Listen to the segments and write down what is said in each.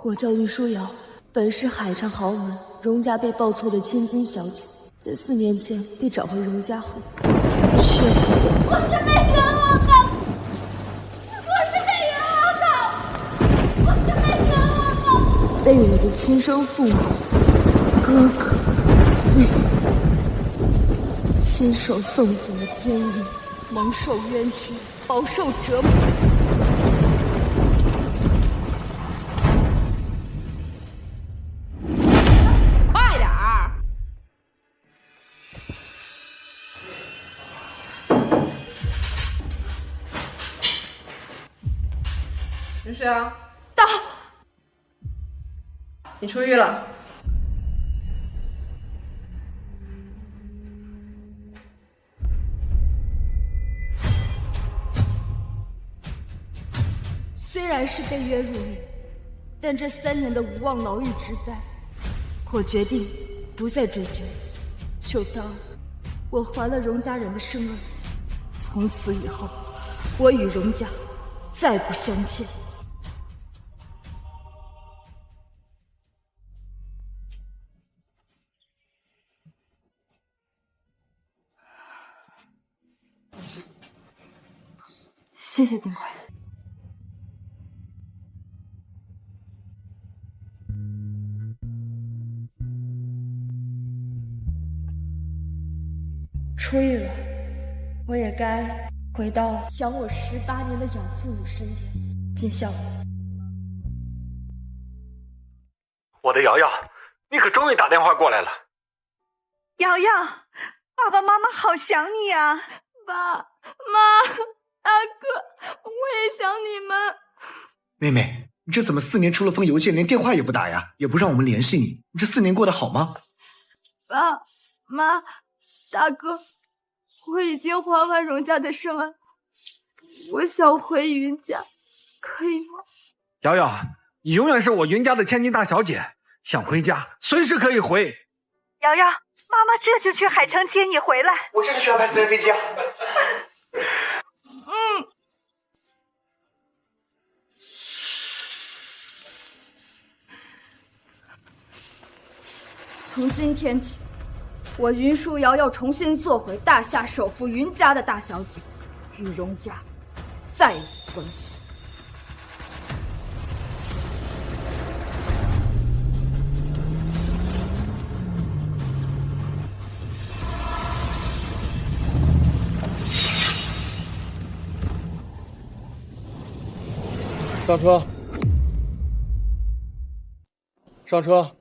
我叫玉书瑶，本是海上豪门荣家被报错的千金小姐，在4年前被找回荣家后，却我是被冤枉的，我是被冤枉的，我是被冤枉的，被我的亲生父母、哥哥、妹妹亲手送进了监狱，蒙受冤屈，饱受折磨。快点儿！云雪啊，到，你出狱了。虽然是被约入狱，但这3年的无望牢狱之灾，我决定不再追究，就当我还了荣家人的生恩。从此以后，我与荣家再不相欠。谢谢金贵。出狱了，我也该回到养我18年的养父母身边，尽孝。我的瑶瑶，你可终于打电话过来了。瑶瑶，爸爸妈妈好想你啊！爸妈，大哥，我也想你们。妹妹，你这怎么4年出了封邮件，连电话也不打呀，也不让我们联系你？你这4年过得好吗？爸妈，大哥，我已经还完荣家的生恩，我想回云家，可以吗？瑶瑶，你永远是我云家的千金大小姐，想回家随时可以回。瑶瑶，妈妈这就去海城接你回来。我这就去安排私人飞机啊。从今天起，我云舒瑶要重新做回大夏首富云家的大小姐，与荣家再无关系。上车！上车！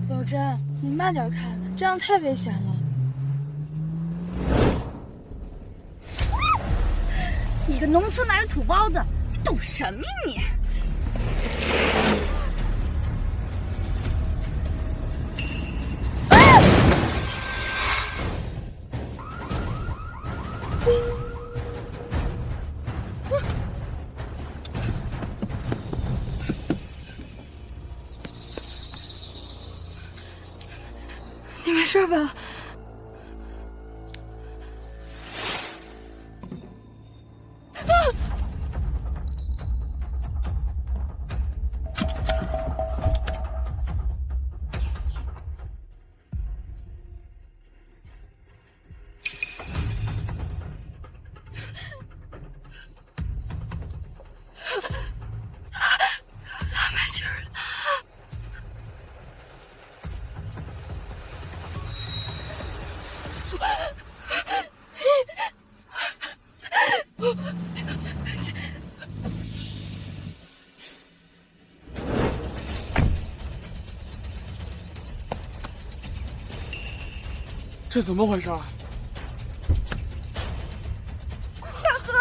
宝珍，你慢点开，这样太危险了。你个农村来的土包子，你懂什么呀你？你没事吧？他没劲儿了。这怎么回事？大哥，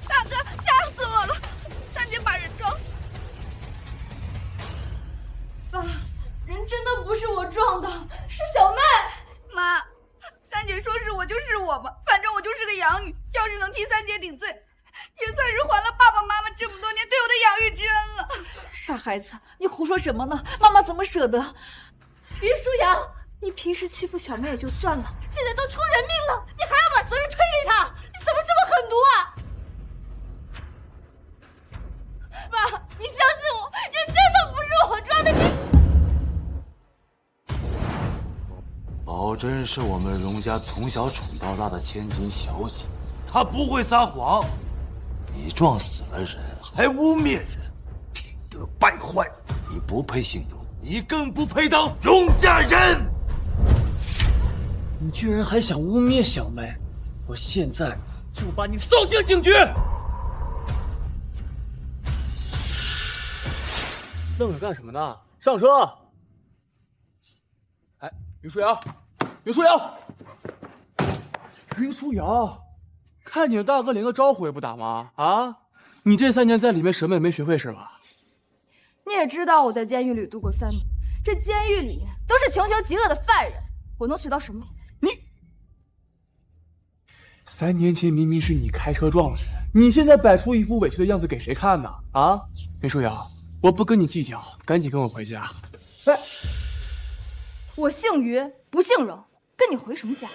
大哥，吓死我了！三姐把人撞死。爸，人真的不是我撞的，是小妹。妈，三姐说是我就是我吧，反正我就是个养女，要是能替三姐顶罪，也算是还了爸爸妈妈这么多年对我的养育之恩了。傻孩子，你胡说什么呢？妈妈怎么舍得？云舒瑶，你平时欺负小妹也就算了，现在都出人命了，你还要把责任推给他，你怎怎么这么狠毒啊！妈，你相信我，这真的不是我抓的，宝珍是我们荣家从小宠到大的千金小姐，她不会撒谎。你撞死了人，还污蔑人，品德败坏，你不配姓荣，你更不配当荣家人。你居然还想污蔑小妹！我现在就把你送进警局！愣着干什么呢？上车！哎，云舒瑶，云舒瑶，云舒瑶，看你的大哥连个招呼也不打吗？啊，你这3年在里面什么也没学会是吧？你也知道我在监狱里度过3年，这监狱里都是穷凶极恶的犯人，我能学到什么？你3年前明明是你开车撞了人，你现在摆出一副委屈的样子给谁看呢？啊，云舒瑶，我不跟你计较，赶紧跟我回家。哎，我姓于，不姓荣，跟你回什么家？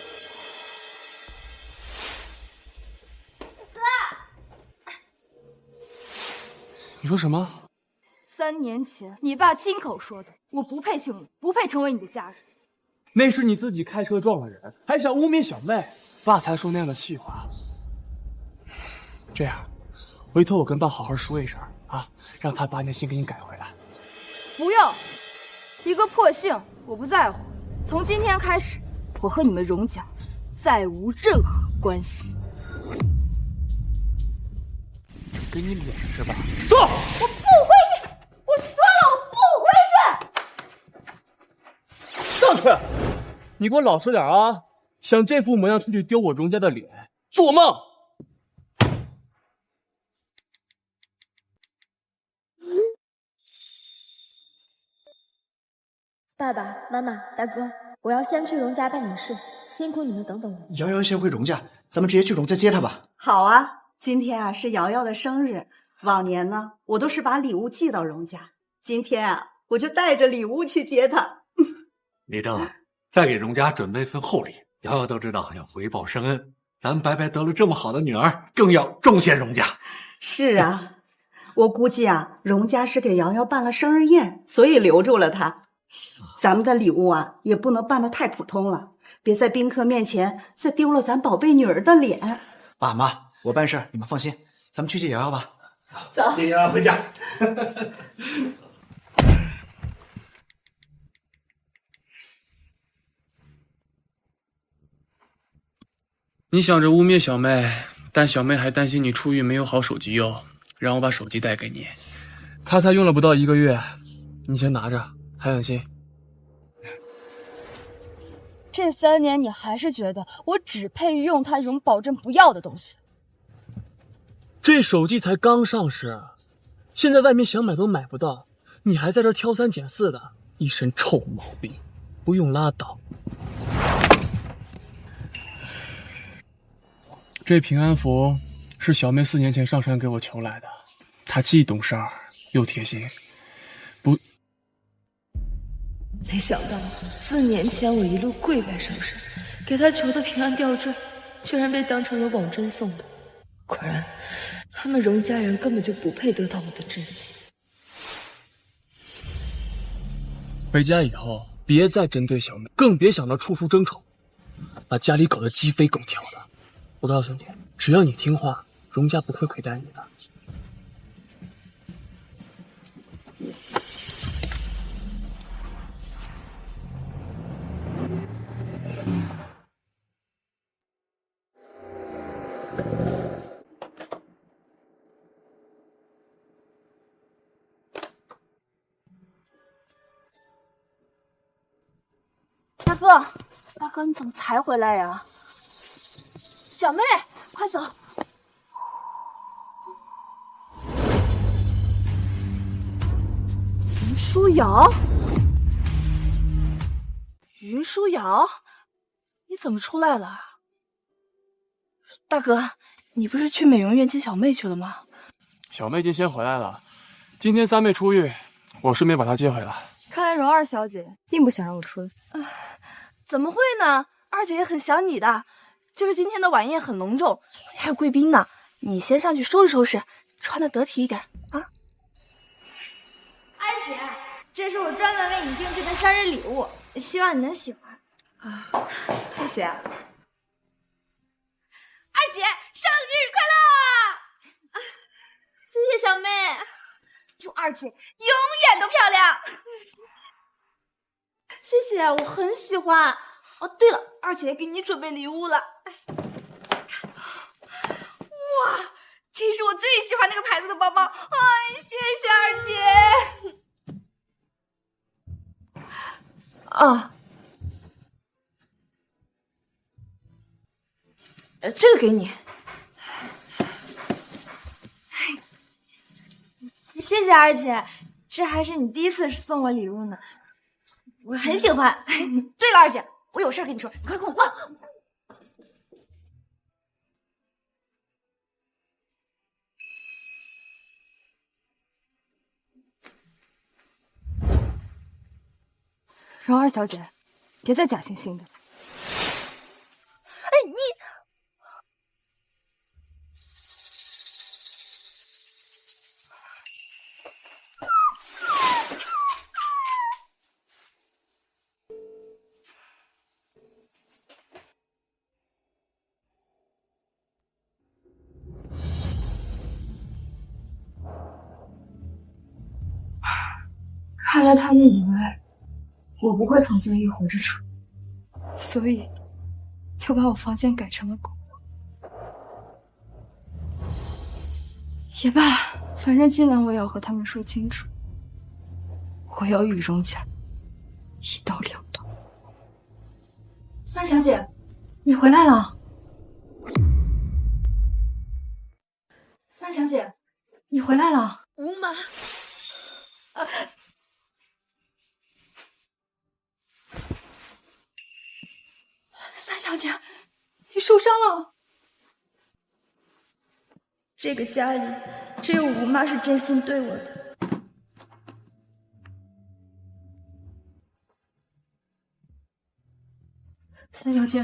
你说什么？3年前你爸亲口说的，我不配姓荣，不配成为你的家人。那是你自己开车撞了人，还想污蔑小妹，爸才说那样的气话。这样，回头我跟爸好好说一声啊，让他把你的心给你改回来。不用，一个破姓我不在乎。从今天开始，我和你们荣家再无任何关系。给你脸是吧？坐！我不回去！我说了，我不回去！上去！你给我老实点啊！想这副模样出去丢我荣家的脸，做梦！爸爸妈妈大哥，我要先去荣家办点事，辛苦你们等等我。瑶瑶先回荣家，咱们直接去荣家接她吧。好啊，今天啊是瑶瑶的生日，往年呢我都是把礼物寄到荣家，今天啊我就带着礼物去接她。李正，再给荣家准备份厚礼。瑶瑶都知道要回报生恩，咱白白得了这么好的女儿，更要重谢荣家。是啊，我估计啊荣家是给瑶瑶办了生日宴，所以留住了她。咱们的礼物啊也不能办得太普通了，别在宾客面前再丢了咱宝贝女儿的脸。爸妈，我办事，你们放心，咱们去接瑶瑶吧。走，接瑶瑶回家。你想着污蔑小妹，但小妹还担心你出狱没有好手机用，让我把手机带给你。她才用了不到1个月，你先拿着，还安心。这3年你还是觉得我只配用它荣宝珍不要的东西？这手机才刚上市，现在外面想买都买不到，你还在这挑3拣4的，一身臭毛病，不用拉倒。这平安符是小妹4年前上山给我求来的，她既懂事儿又贴心，不。没想到4年前我一路跪拜上山，给她求的平安吊坠，居然被当成了宝珍送的。果然，他们荣家人根本就不配得到我的真心。回家以后，别再针对小妹，更别想着处处争宠，把家里搞得鸡飞狗跳的。我告诉你，只要你听话，荣家不会亏待你的。大哥，你怎么才回来呀？小妹，快走！云舒瑶，云舒瑶，你怎么出来了？大哥，你不是去美容院接小妹去了吗？小妹已经先回来了，今天3妹出狱，我顺便把她接回来。看来荣二小姐并不想让我出来。怎么会呢？二姐也很想你的，就是今天的晚宴很隆重，还有贵宾呢。你先上去收拾收拾，穿的得体一点啊。二姐，这是我专门为你定制的生日礼物，希望你能喜欢。啊，谢谢。二姐，生日快乐！谢谢小妹，祝二姐永远都漂亮。谢谢，我很喜欢。哦，对了，二姐给你准备礼物了。哇，这是我最喜欢那个牌子的包包，谢谢二姐。啊，这个给你。谢谢二姐，这还是你第一次送我礼物呢，我很喜欢。对了，二姐，我有事跟你说，你快跟我过来。蓉儿小姐，别再假惺惺的。哎，你。看来他们以为我不会从监狱活着出，所以就把我房间改成了狗窝。也罢，反正今晚我也要和他们说清楚，我要与荣家一刀两断。三小姐，你回来了。三小姐，你回来了。吴妈。三小姐，你受伤了。这个家里只有吴妈是真心对我的。三小姐，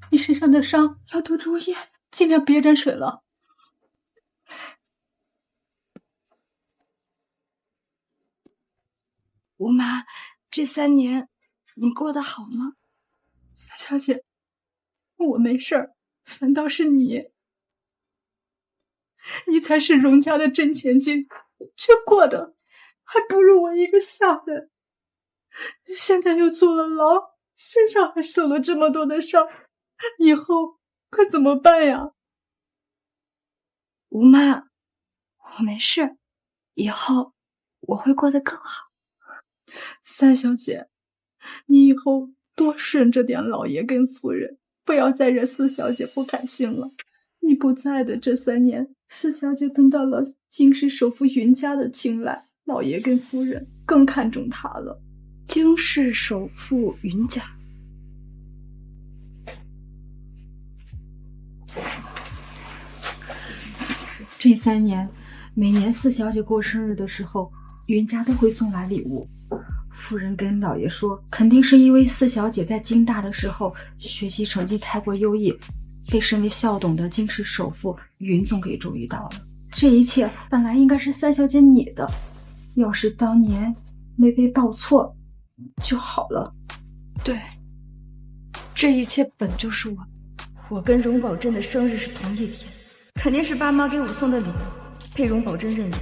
你身上的伤要多注意，尽量别沾水了。吴妈，这3年你过得好吗？三小姐，我没事儿，反倒是你才是荣家的真千金，却过得还不如我一个下人。现在又坐了牢，身上还受了这么多的伤，以后可怎么办呀？吴妈，我没事，以后我会过得更好。三小姐，你以后多顺着点老爷跟夫人，不要再惹四小姐不开心了。你不在的这3年，四小姐得到了京师首富云家的青睐，老爷跟夫人更看重她了。京师首富云家，这3年，每年四小姐过生日的时候，云家都会送来礼物。夫人跟老爷说，肯定是因为四小姐在京大的时候学习成绩太过优异，被身为校董的京师首富云总给注意到了。这一切本来应该是三小姐你的，要是当年没被报错就好了。对，这一切本就是我。我跟荣宝珍的生日是同一天，肯定是爸妈给我送的礼物被荣宝珍认领。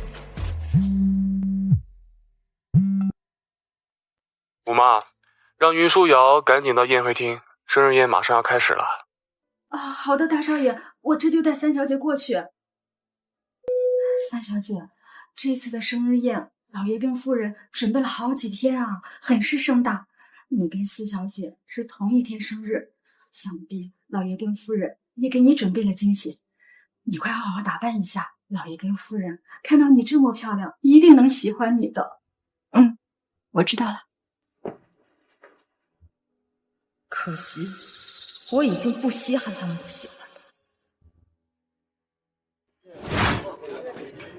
吴妈，让云舒瑶赶紧到宴会厅，生日宴马上要开始了。啊，好的，大少爷，我这就带三小姐过去。三小姐，这次的生日宴，老爷跟夫人准备了好几天啊，很是盛大。你跟四小姐是同一天生日，想必老爷跟夫人也给你准备了惊喜。你快好好打扮一下，老爷跟夫人看到你这么漂亮，一定能喜欢你的。我知道了。可惜，我已经不稀罕他们不喜欢了。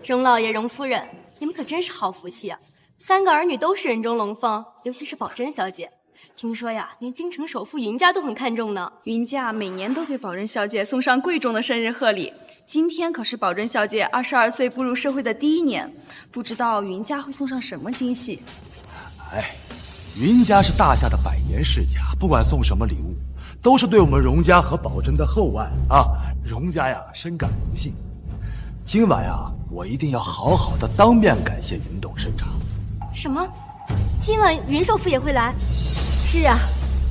荣老爷、荣夫人，你们可真是好福气啊！3个儿女都是人中龙凤，尤其是宝珍小姐，听说呀，连京城首富云家都很看重呢。云家每年都给宝珍小姐送上贵重的生日贺礼，今天可是宝珍小姐22岁步入社会的第1年，不知道云家会送上什么惊喜。哎，云家是大夏的百年世家，不管送什么礼物，都是对我们荣家和宝珍的厚爱啊！荣家呀，深感荣幸。今晚呀，我一定要好好的当面感谢云董事长。什么？今晚云首富也会来？是啊，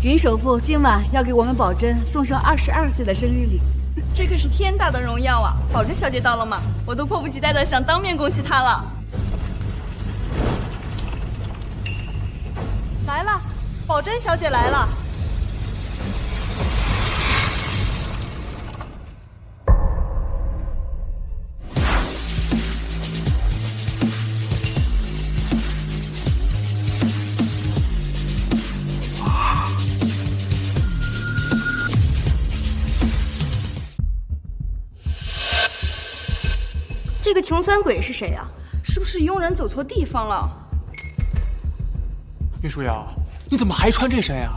云首富今晚要给我们宝珍送上22岁的生日礼。这可是天大的荣耀啊！宝珍小姐到了吗？我都迫不及待的想当面恭喜她了。来了，宝珍小姐来了。这个穷酸鬼是谁呀？是不是佣人走错地方了？云舒瑶，你怎么还穿这身呀？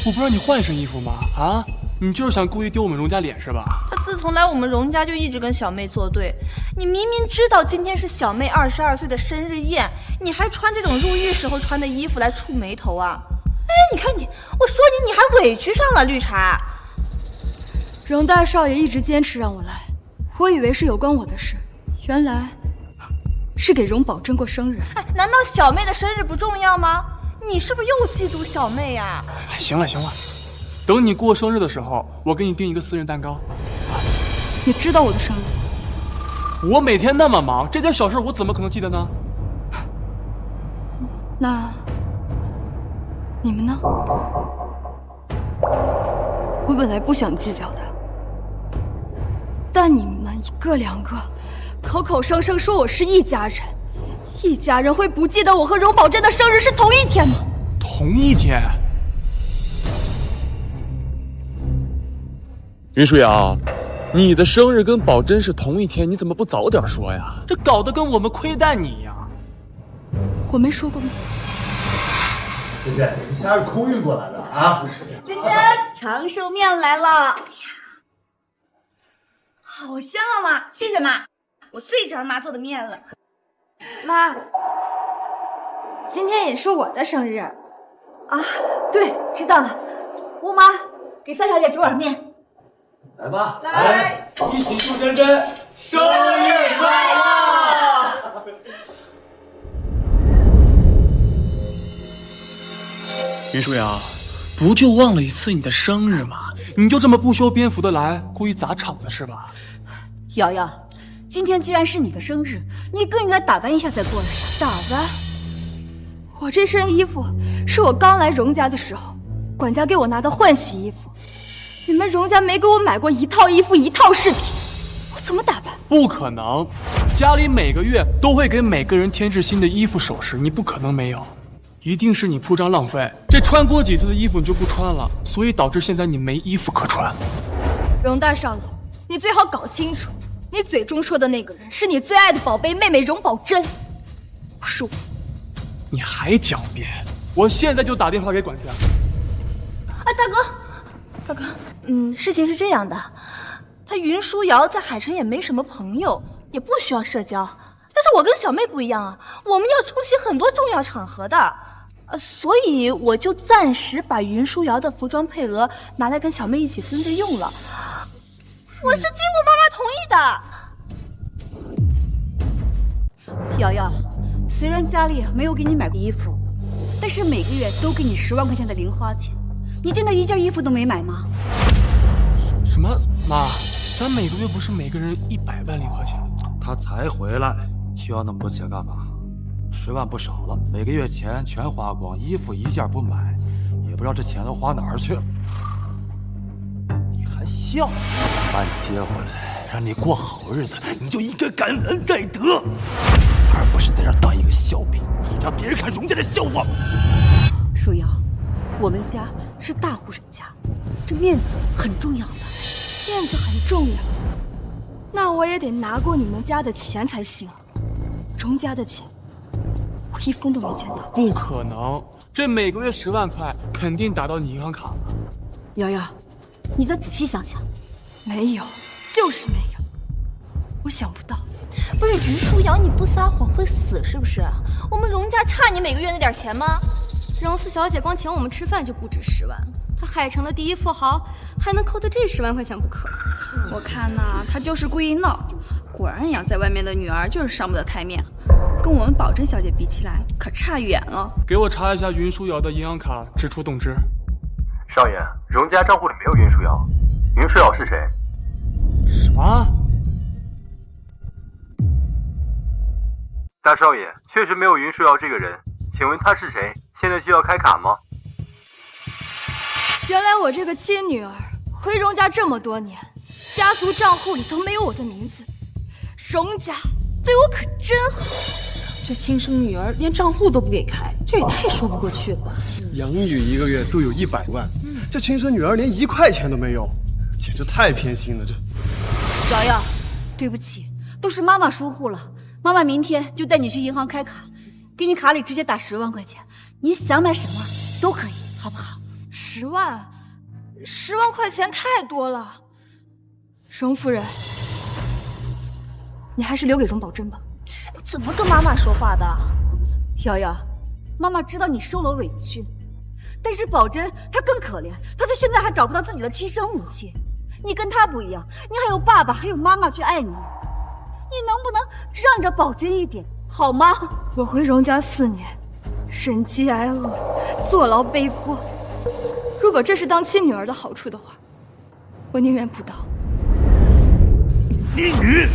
我不让你换身衣服吗？啊，你就是想故意丢我们荣家脸是吧？他自从来我们荣家就一直跟小妹作对，你明明知道今天是小妹22岁的生日宴，你还穿这种入狱时候穿的衣服来触眉头啊？哎，你看你，我说你还委屈上了，绿茶。荣大少爷一直坚持让我来，我以为是有关我的事，原来是给荣宝珍过生日。哎，难道小妹的生日不重要吗？你是不是又嫉妒小妹呀？哎，行了行了，等你过生日的时候，我给你订一个私人蛋糕。你知道我的生日？我每天那么忙，这点小事我怎么可能记得呢？那你们呢？我本来不想计较的，但你们一个两个口口声声说我是一家人，一家人会不记得我和荣宝珍的生日是同一天吗？同一天？云舒瑶，你的生日跟宝珍是同一天，你怎么不早点说呀？这搞得跟我们亏待你一样。我没说过吗？对不对？你虾是空运过来的啊？珍珍，长寿面来了。好香啊妈，谢谢妈，我最喜欢妈做的面了。妈，今天也是我的生日啊！对，知道了。吴妈，给三小姐煮碗面。来吧，来，一起祝珍珍生日快乐！云舒瑶，不就忘了一次你的生日吗？你就这么不修边幅的来，故意砸场子是吧？瑶瑶，今天既然是你的生日，你更应该打扮一下再过来。打扮？我这身衣服是我刚来荣家的时候，管家给我拿的换洗衣服。你们荣家没给我买过一套衣服一套饰品，我怎么打扮？不可能，家里每个月都会给每个人添置新的衣服首饰，你不可能没有。一定是你铺张浪费，这穿过几次的衣服你就不穿了，所以导致现在你没衣服可穿。荣大少爷，你最好搞清楚，你嘴中说的那个人是你最爱的宝贝妹妹荣宝珍，不是我。你还狡辩？我现在就打电话给管家。哎，大哥，事情是这样的，他云舒瑶在海城也没什么朋友，也不需要社交。但是我跟小妹不一样啊，我们要出席很多重要场合的，所以我就暂时把云舒瑶的服装配额拿来跟小妹一起分着用了。我是经过妈妈同意的。瑶瑶，虽然家里没有给你买过衣服，但是每个月都给你10万块钱的零花钱，你真的一件衣服都没买吗？什么？妈，咱每个月不是每个人100万零花钱？他才回来，需要那么多钱干嘛？10万不少了，每个月钱全花光，衣服一件不买，也不知道这钱都花哪儿去了。你还笑？把你接回来，让你过好日子，你就应该感恩戴德，而不是在这当一个笑柄，让别人看荣家的笑话。舒瑶，我们家是大户人家，这面子很重要的。面子很重要，那我也得拿过你们家的钱才行。荣家的钱，我一分都没见到。不可能，这每个月10万块肯定打到你银行卡了。瑶瑶，你再仔细想想。没有，就是没有。我想不到。不是于舒瑶，你不撒谎会死是不是？我们荣家差你每个月那点钱吗？荣四小姐光请我们吃饭就不止10万，她海城的第一富豪，还能扣她这10万块钱不可？我看呐，她就是故意闹。果然养在外面的女儿就是上不得台面，跟我们宝珍小姐比起来可差远了。给我查一下云舒瑶的银行卡支出动支。少爷，荣家账户里没有云舒瑶。云舒瑶是谁？什么？大少爷，确实没有云舒瑶这个人，请问他是谁？现在需要开卡吗？原来我这个亲女儿回荣家这么多年，家族账户里都没有我的名字，荣家对我可真好。这亲生女儿连账户都不给开，这也太说不过去了。养女一个月都有100万，这亲生女儿连1块钱都没有，简直太偏心了。这瑶瑶，对不起，都是妈妈疏忽了。妈妈明天就带你去银行开卡，给你卡里直接打10万块钱，你想买什么都可以，好不好？10万块钱太多了。荣夫人，你还是留给荣宝珍吧。你怎么跟妈妈说话的？瑶瑶，妈妈知道你受了委屈，但是宝珍她更可怜，她到现在还找不到自己的亲生母亲。你跟她不一样，你还有爸爸，还有妈妈去爱你。你能不能让着宝珍一点，好吗？我回荣家4年，忍饥挨饿，坐牢背锅。如果这是当亲女儿的好处的话，我宁愿不当。逆女！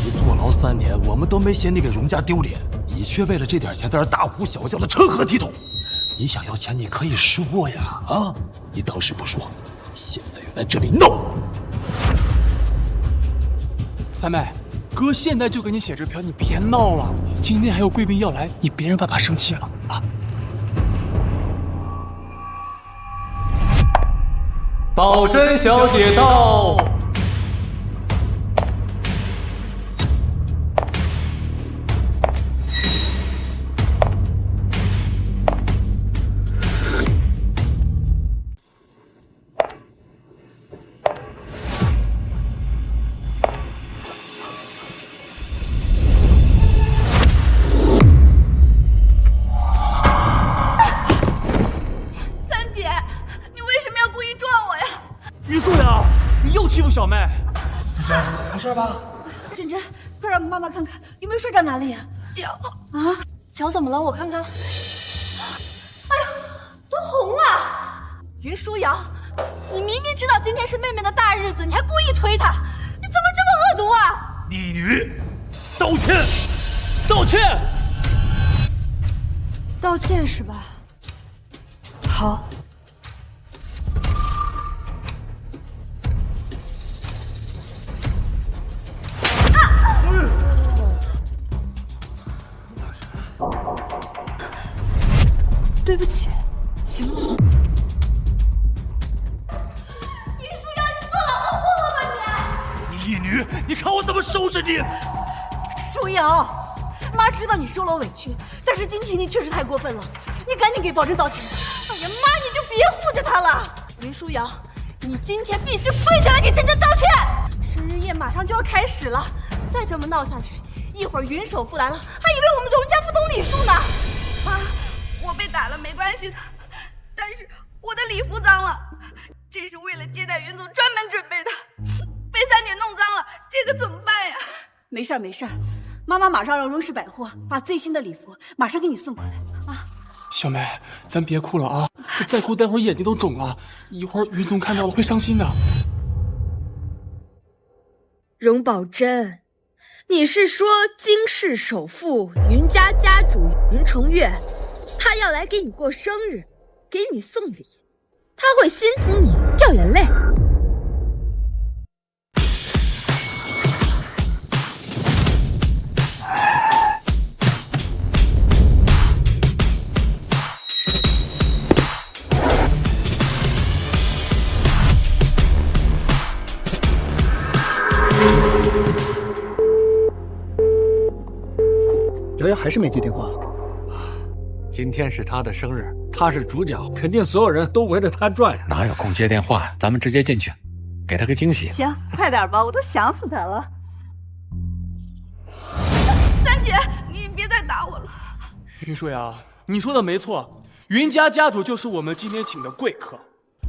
你坐牢3年，我们都没嫌你给荣家丢脸，你却为了这点钱在这大呼小叫的成何体统？你想要钱，你可以说呀，啊！你当时不说，现在又来这里闹。三妹，哥现在就给你写支票，你别闹了。今天还有贵宾要来，你别让爸爸生气了啊！宝珍小姐到。小妹，珍珍，没事吧？珍珍，快让妈妈看看有没有摔着哪里呀？脚啊，脚怎么了？我看看。哎呀，都红了！云舒瑶，你明明知道今天是妹妹的大日子，你还故意推她，你怎么这么恶毒啊？逆女，道歉！道歉！道歉是吧？好。对不起，行了。云舒瑶，你做老公公了吗你？你逆女，你看我怎么收拾你！舒瑶，妈知道你受了委屈，但是今天你确实太过分了，你赶紧给宝珍道歉。哎呀，妈，你就别护着她了。云舒瑶，你今天必须跪下来给珍珍道歉。生日宴马上就要开始了，再这么闹下去，一会儿云首富来了，还以为我们荣家不懂礼数呢。妈，我被打了没关系的，但是我的礼服脏了，这是为了接待云总专门准备的，被3姐弄脏了，这个怎么办呀？没事没事，妈妈马上让荣氏百货把最新的礼服马上给你送过来啊。小妹，咱别哭了啊，再哭待会儿眼睛都肿了，一会儿云总看到了会伤心的。荣宝珍，你是说金氏首富云家家主云重月，他要来给你过生日，给你送礼，他会心疼你掉眼泪？瑶瑶还是没接电话，今天是他的生日，他是主角，肯定所有人都围着他转呀。哪有空接电话？咱们直接进去，给他个惊喜。行，快点吧，我都想死他了。三姐，你别再打我了。云舒瑶，你说的没错，云家家主就是我们今天请的贵客。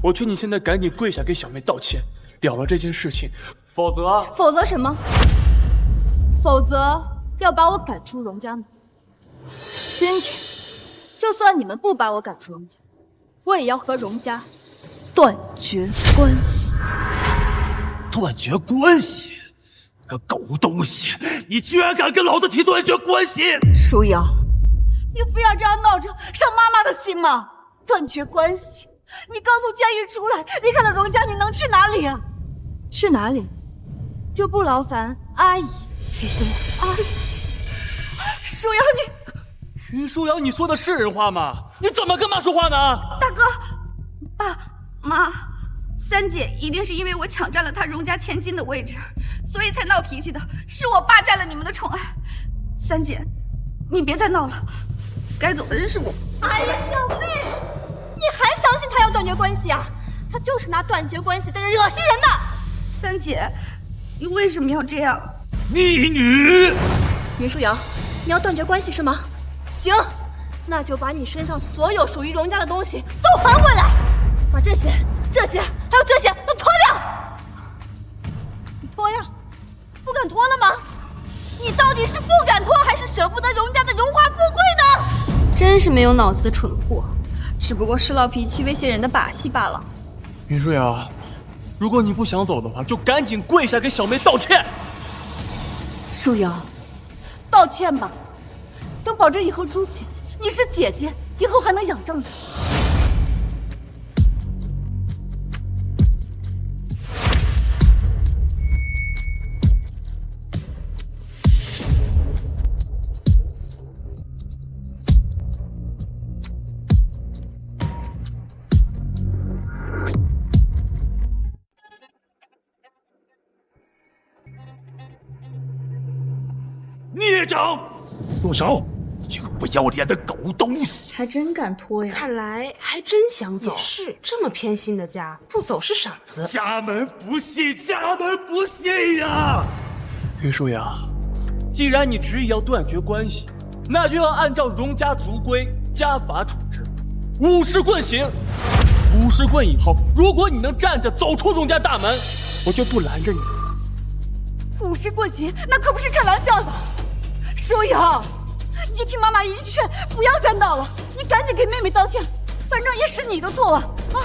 我劝你现在赶紧跪下给小妹道歉，了了这件事情，否则什么？否则要把我赶出荣家门。今天，就算你们不把我赶出荣家，我也要和荣家断绝关系。断绝关系？个狗东西！你居然敢跟老子提断绝关系！舒瑶，你非要这样闹着伤妈妈的心吗？断绝关系？你刚从监狱出来，离开了荣家，你能去哪里啊？去哪里？就不劳烦阿姨费心了。阿姨，舒瑶云舒瑶，你说的是人话吗？你怎么跟妈说话呢？大哥，爸妈，三姐一定是因为我抢占了她荣家千金的位置，所以才闹脾气的，是我霸占了你们的宠爱。三姐，你别再闹了，该走的人是我。哎呀，小妹，你还相信他要断绝关系啊？他就是拿断绝关系在这恶心人的。三姐，你为什么要这样？逆女！云舒瑶，你要断绝关系是吗？行，那就把你身上所有属于荣家的东西都还回来，把这些，还有这些都脱掉。你脱呀？不敢脱了吗？你到底是不敢脱，还是舍不得荣家的荣华富贵呢？真是没有脑子的蠢货，只不过是闹脾气威胁人的把戏罢了。云舒瑶，如果你不想走的话，就赶紧跪下给小妹道歉。舒瑶，道歉吧，等保证以后出息，你是姐姐，以后还能仰仗你。孽障！动手！这个不要脸的狗东西！还真敢拖呀！看来还真想走。也是，这么偏心的家，不走是傻子。家门不幸，家门不幸呀！云舒瑶，既然你执意要断绝关系，那就要按照荣家族规家法处置，50棍行。50棍以后，如果你能站着走出荣家大门，我就不拦着你。50棍行，那可不是开玩笑的。舒瑶，你就听妈妈一句劝，不要再闹了。你赶紧给妹妹道歉，反正也是你的错了啊！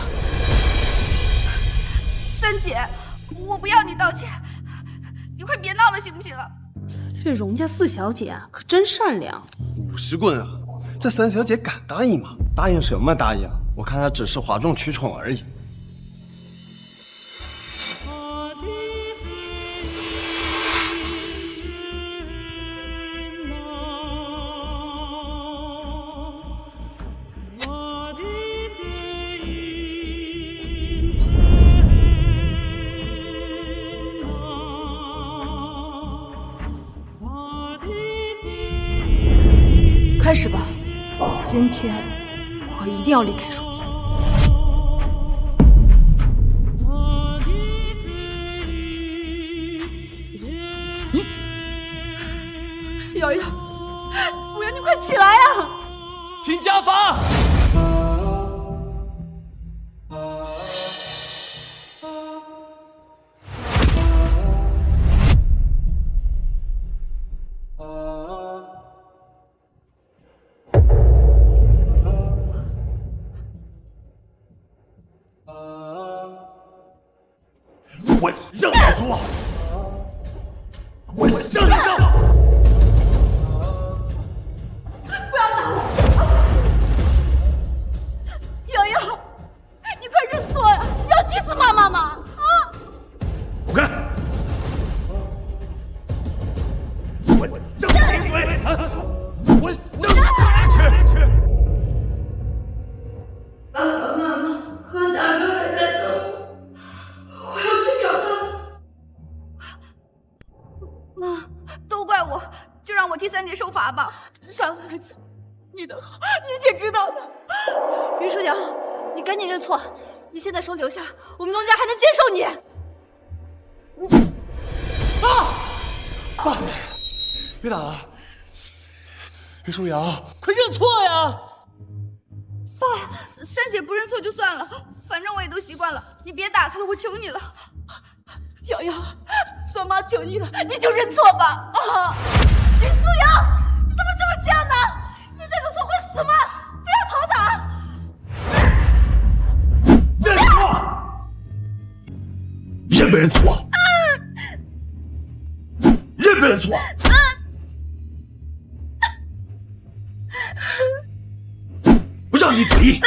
三姐，我不要你道歉，你快别闹了，行不行啊？这荣家四小姐啊，可真善良。 50棍啊，这三小姐敢答应吗？答应什么答应？我看她只是哗众取宠而已。开始吧，今天我一定要离开荣家。瑶瑶，不要，你快起来呀！请家法。我让你做，我让你做。不要打我！瑶瑶，你快认错呀！你要气死妈妈吗？啊！走开！我让你跪！我让你去！爸爸妈妈和大哥还在等我。我要去找他们。会知道的。云舒瑶，你赶紧认错！你现在说留下，我们龙家还能接受你。爸，别打了。云舒瑶，快认错呀！爸，三姐不认错就算了，反正我也都习惯了。你别打她了，我求你了。瑶瑶，酸妈求你了，你就认错吧！啊，云舒瑶，你怎么这么犟呢？你这个错会死吗？非要讨打！认错，认不认错？认不认错？不让你嘴硬，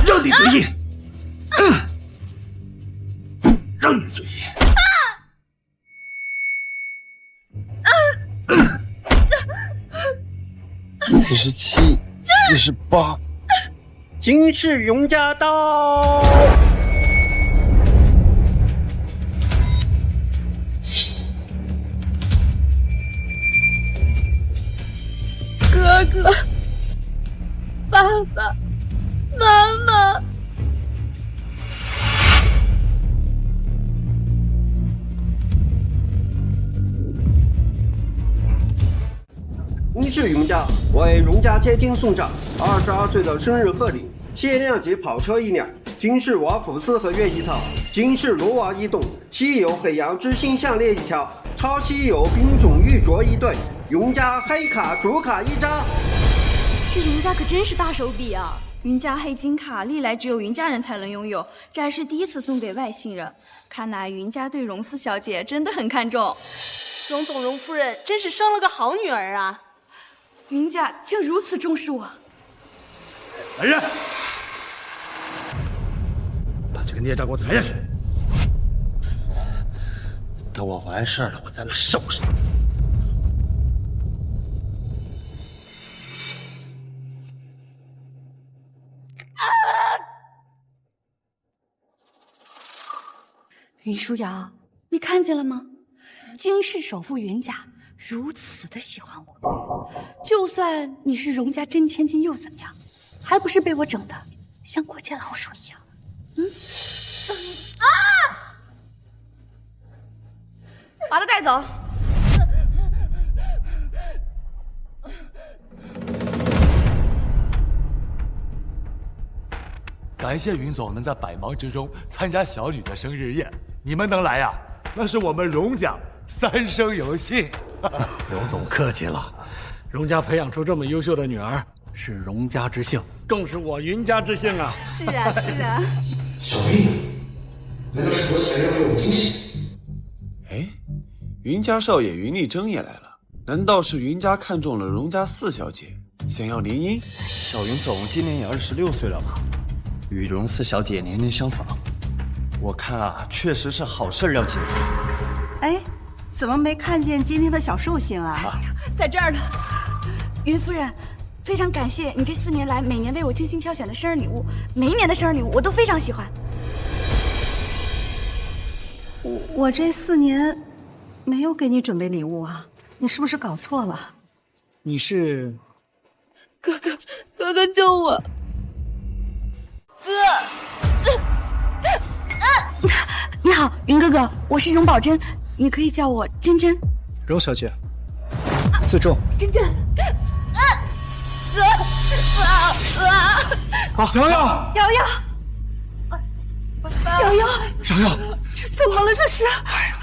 让你嘴硬，让你嘴硬。47、48，金氏荣家到。哥哥，爸爸，妈妈。金氏荣家为荣家千金送上22岁的生日贺礼，限量级跑车1辆，金氏瓦弗斯合约1套，金氏罗瓦1栋，稀有海洋之星项链1条，超稀有冰种玉镯1对，荣家黑卡主卡1张。这云家可真是大手笔啊！云家黑金卡历来只有云家人才能拥有，这还是第一次送给外姓人，看来云家对荣四小姐真的很看重。荣总、荣夫人真是生了个好女儿啊！云家竟如此重视我。来人，把这个孽障给我抬下去！等我完事了，我再来收拾你。云舒瑶，你看见了吗？金氏首富云家如此的喜欢我，就算你是荣家真千金又怎么样？还不是被我整的像过街老鼠一样？把他带走。感谢云总能在百忙之中参加小女的生日宴，你们能来呀，那是我们荣家3生有幸。荣总客气了，荣家培养出这么优秀的女儿，是荣家之幸，更是我云家之幸啊！是啊，是啊。小丽，难道是我想要给我惊喜？哎，云家少爷云丽珍也来了，难道是云家看中了荣家4小姐，想要联姻？小云总今年也26岁了吧？与荣4小姐年龄相仿，我看啊，确实是好事要紧。哎，怎么没看见今天的小寿星啊？在这儿呢。云夫人，非常感谢你这4年来每年为我精心挑选的生日礼物，每一年的生日礼物我都非常喜欢。我这4年没有给你准备礼物啊，你是不是搞错了？你是？哥哥救我！哥，你好，云哥哥，我是荣宝珍，你可以叫我珍珍。荣小姐，自重。珍珍，哥，瑶瑶，瑶瑶，瑶瑶，瑶瑶，这怎么了？这是？哎呀，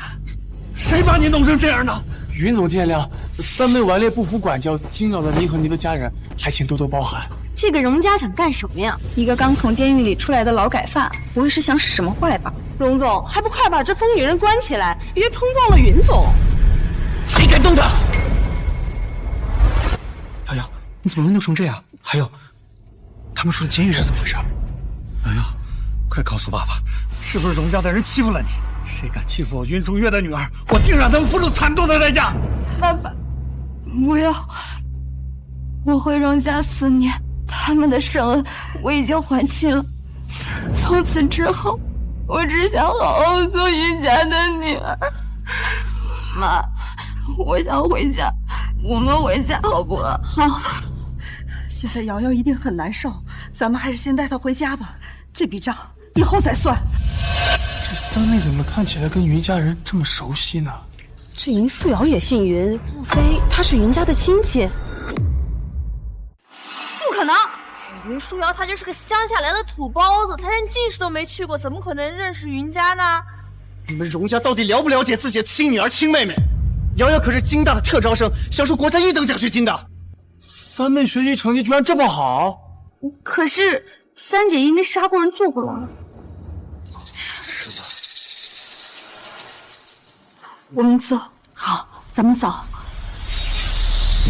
谁把你弄成这样的？云总见谅，3枚顽劣不服管教，惊扰了您和您的家人，还请多多包涵。这个荣家想干什么呀？一个刚从监狱里出来的劳改犯，不会是想使什么坏吧？荣总，还不快把这疯女人关起来，别冲撞了云总！谁敢动她？瑶瑶，你怎么弄成这样？还有，他们说的监狱是怎么回事？瑶瑶，快告诉爸爸，是不是荣家的人欺负了你？谁敢欺负我云舒月的女儿，我定让他们付出惨痛的代价！爸爸，不要！我回荣家4年，他们的生恩我已经还清了。从此之后，我只想好好做云家的女儿。妈，我想回家，我们回家好不好？好。现在瑶瑶一定很难受，咱们还是先带她回家吧。这笔账以后再算。这三妹怎么看起来跟云家人这么熟悉呢？这云舒瑶也姓云，莫非她是云家的亲戚？不可能！云舒瑶她就是个乡下来的土包子，她连进士都没去过，怎么可能认识云家呢？你们荣家到底了不了解自己的亲女儿、亲妹妹？瑶瑶可是京大的特招生，享受国家1等奖学金的。三妹学习成绩居然这么好，可是三姐因为杀过人坐过牢。我们走。好，咱们走。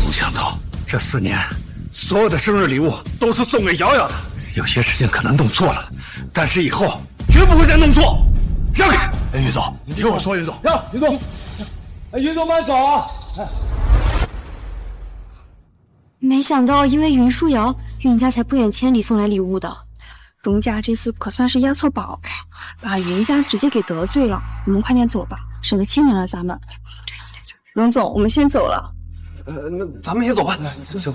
没想到这4年，所有的生日礼物都是送给瑶瑶的。有些事情可能弄错了，但是以后绝不会再弄错。让开！哎，云总，你听我说，云总。云总，哎，云总慢走啊！没想到因为云舒瑶，云家才不远千里送来礼物的。荣家这次可算是押错宝了，把云家直接给得罪了。我们快点走吧，省得牵连了咱们。荣总，我们先走了。那咱们也走吧。走。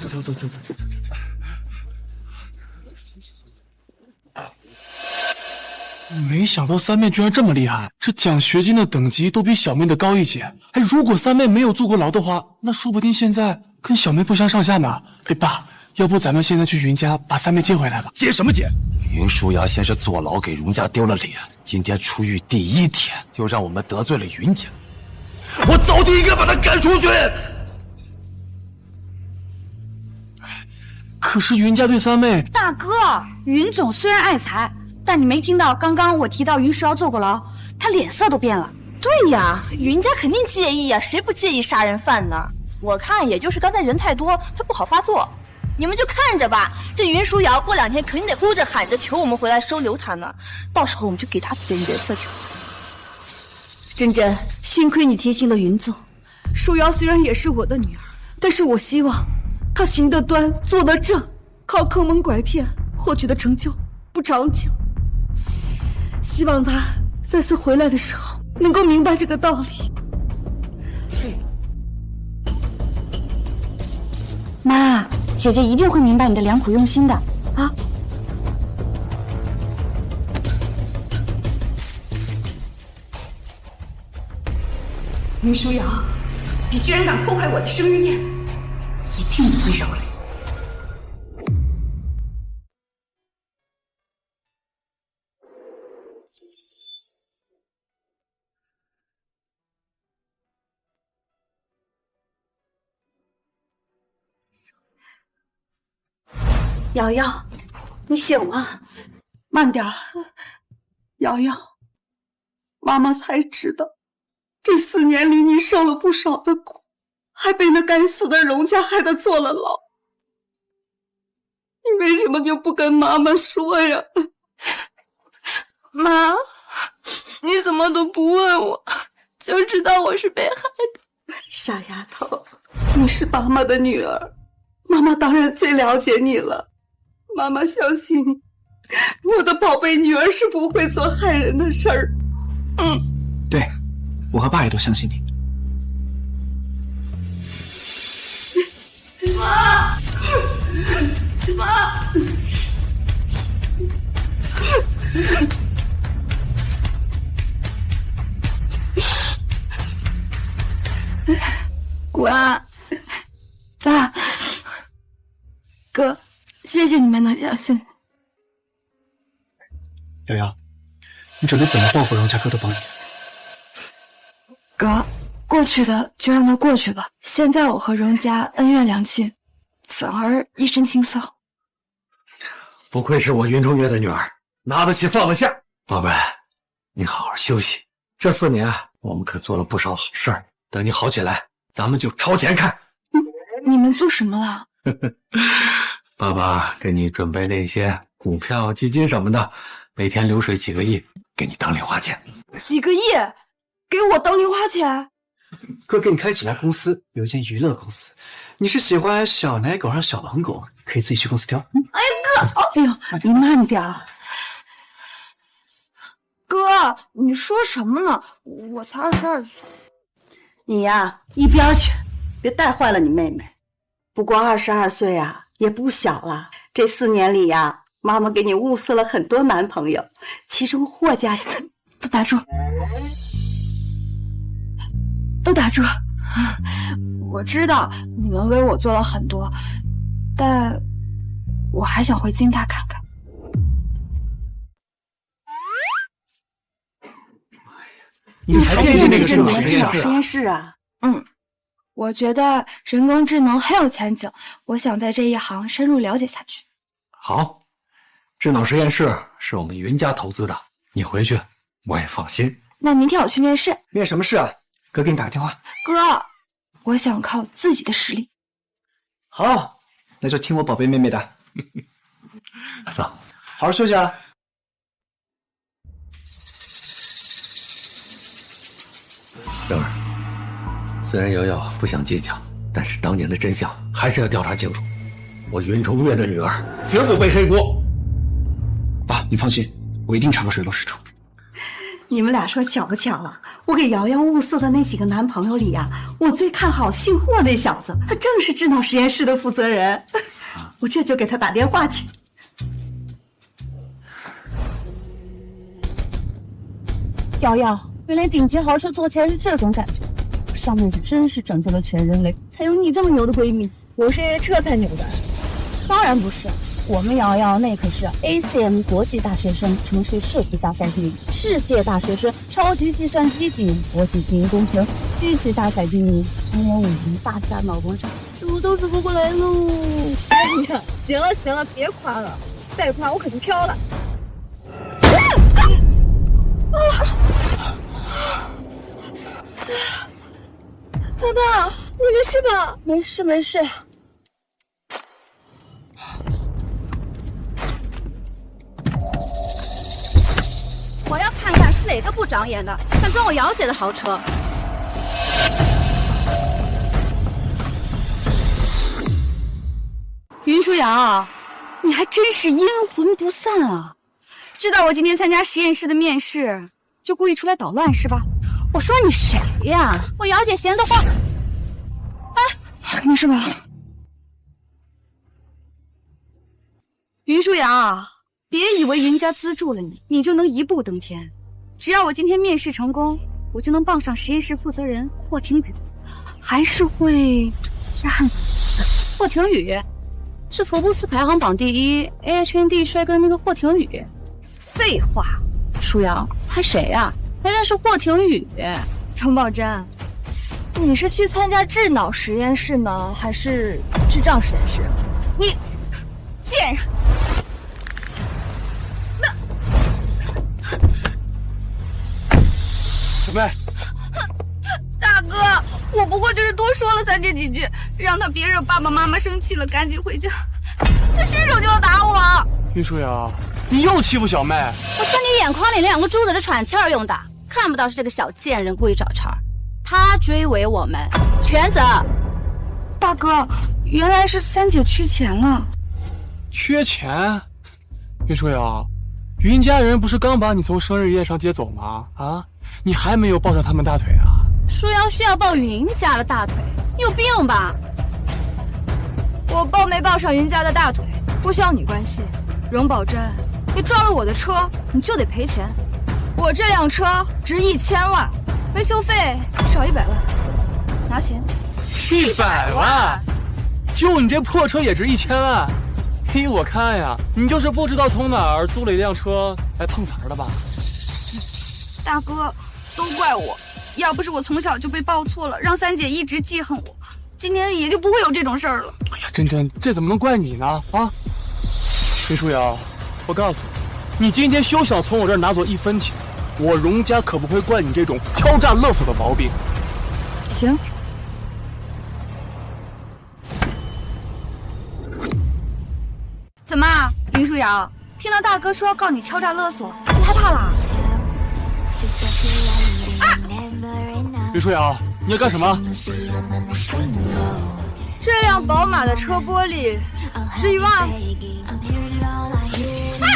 没想到三妹居然这么厉害，这奖学金的等级都比小妹的高一截。哎，如果三妹没有坐过牢的话，那说不定现在跟小妹不相上下呢。哎，爸，要不咱们现在去云家把三妹接回来吧？接什么接？云舒瑶先是坐牢给荣家丢了脸，今天出狱第1天又让我们得罪了云家，我早就应该把他赶出去。可是云家对三妹……大哥，云总虽然爱财，但你没听到刚刚我提到云舒瑶坐过牢，他脸色都变了。对呀，云家肯定介意呀，谁不介意杀人犯呢？我看也就是刚才人太多，他不好发作。你们就看着吧，这云舒瑶过2天肯定得哭着喊着求我们回来收留他呢，到时候我们就给他点颜色去。珍珍，幸亏你提醒了云总。舒瑶虽然也是我的女儿，但是我希望她行得端，坐得正，靠坑蒙拐骗获取的成就不长久。希望她再次回来的时候能够明白这个道理。妈，姐姐一定会明白你的良苦用心的啊！云舒瑶，你居然敢破坏我的生日宴，一定不会饶你！瑶瑶，你醒了，慢点儿。瑶瑶，妈妈才知道，这4年里你受了不少的苦，还被那该死的荣家害得坐了牢。你为什么就不跟妈妈说呀？妈，你怎么都不问我，就知道我是被害的。傻丫头，你是妈妈的女儿，妈妈当然最了解你了。妈妈相信你，我的宝贝女儿是不会做害人的事儿。对，我和爸也都相信你。妈，妈，果然，爸，哥，谢谢你们能相信。瑶瑶，你准备怎么报复荣家哥都帮你。哥，过去的就让它过去吧。现在我和荣家恩怨两清，反而一身轻松。不愧是我云中月的女儿，拿得起放得下。宝贝，你好好休息。这4年我们可做了不少好事儿，等你好起来，咱们就朝前看。你们做什么了？爸爸给你准备那些股票、基金什么的，每天流水几个亿，给你当零花钱。几个亿？给我当零花钱？哥给你开几家公司，有一间娱乐公司。你是喜欢小奶狗还是小狼狗？可以自己去公司挑。哎呀哥，哎呦，你慢点儿。哥，你说什么呢？我才22岁。你呀，一边去，别带坏了你妹妹。不过22岁啊，也不小了。这4年里呀，妈妈给你物色了很多男朋友，其中霍家都打住，都打住！我知道你们为我做了很多，但我还想回京大看看。你还惦记那个智脑实验室啊？我觉得人工智能很有前景，我想在这一行深入了解下去。好，智脑实验室是我们云家投资的，你回去我也放心。那明天我去面试。面什么试啊？哥给你打个电话。哥，我想靠自己的实力。好，那就听我宝贝妹妹的。走，好好休息啊。灵儿，虽然瑶瑶不想计较，但是当年的真相还是要调查清楚。我云重月的女儿绝不背黑锅。爸，你放心，我一定查个水落石出。你们俩说巧不巧了？我给瑶瑶物色的那几个男朋友里呀，我最看好姓霍那小子，他正是智脑实验室的负责人。我这就给他打电话去。瑶瑶，原来顶级豪车坐起来是这种感觉，上面是真是拯救了全人类，才有你这么牛的闺蜜。我是因为车才牛的？当然不是，我们瑶瑶那可是 ACM 国际大学生程序设计大赛第一，世界大学生超级计算机第一，国际经营工程机器大赛第一，成员5名大厦脑工厂，什么都数不过来喽！哎呀，行了行了，别夸了，再夸我可就飘了。糖糖，你没事吧？没事没事。我要看看是哪个不长眼的，敢撞我瑶姐的豪车。云舒瑶，你还真是阴魂不散啊！知道我今天参加实验室的面试，就故意出来捣乱是吧？我说你谁呀？我瑶姐闲得慌。哎，没事吧？云舒瑶，别以为云家资助了你，你就能一步登天。只要我今天面试成功，我就能傍上实验室负责人霍廷宇，还是会压你的。霍廷宇是福布斯排行榜第1 AHND 帅哥那个霍廷宇。废话，舒瑶，他谁呀？还认识霍廷宇？荣宝珍，你是去参加智脑实验室呢，还是智障实验室？你贱人！小妹，大哥，我不过就是多说了3姐几句，让他别惹爸爸妈妈生气了，赶紧回家。他伸手就要打我。云舒瑶，你又欺负小妹！我说你眼眶里2个珠子是喘气儿用的，看不到是这个小贱人故意找茬。他追尾我们，全责。大哥，原来是3姐缺钱了。缺钱？云舒瑶，云家人不是刚把你从生日宴上接走吗？啊，你还没有抱上他们大腿啊？舒瑶需要抱云家的大腿，你有病吧？我抱没抱上云家的大腿，不需要你关心。荣宝珍，你撞了我的车，你就得赔钱。我这辆车值1000万，维修费少100万，拿钱。100万？就你这破车也值1000万？嘿，我看呀，你就是不知道从哪儿租了一辆车来碰瓷儿的吧？大哥，都怪我，要不是我从小就被抱错了，让3姐一直记恨我，今天也就不会有这种事儿了。哎呀，真真，这怎么能怪你呢？啊，云舒瑶，我告诉你，你今天休想从我这儿拿走1分钱，我荣家可不会惯你这种敲诈勒索的毛病。行。怎么，云舒瑶，听到大哥说要告你敲诈勒索，你害怕啦？云舒瑶，你要干什么？这辆宝马的车玻璃值1万，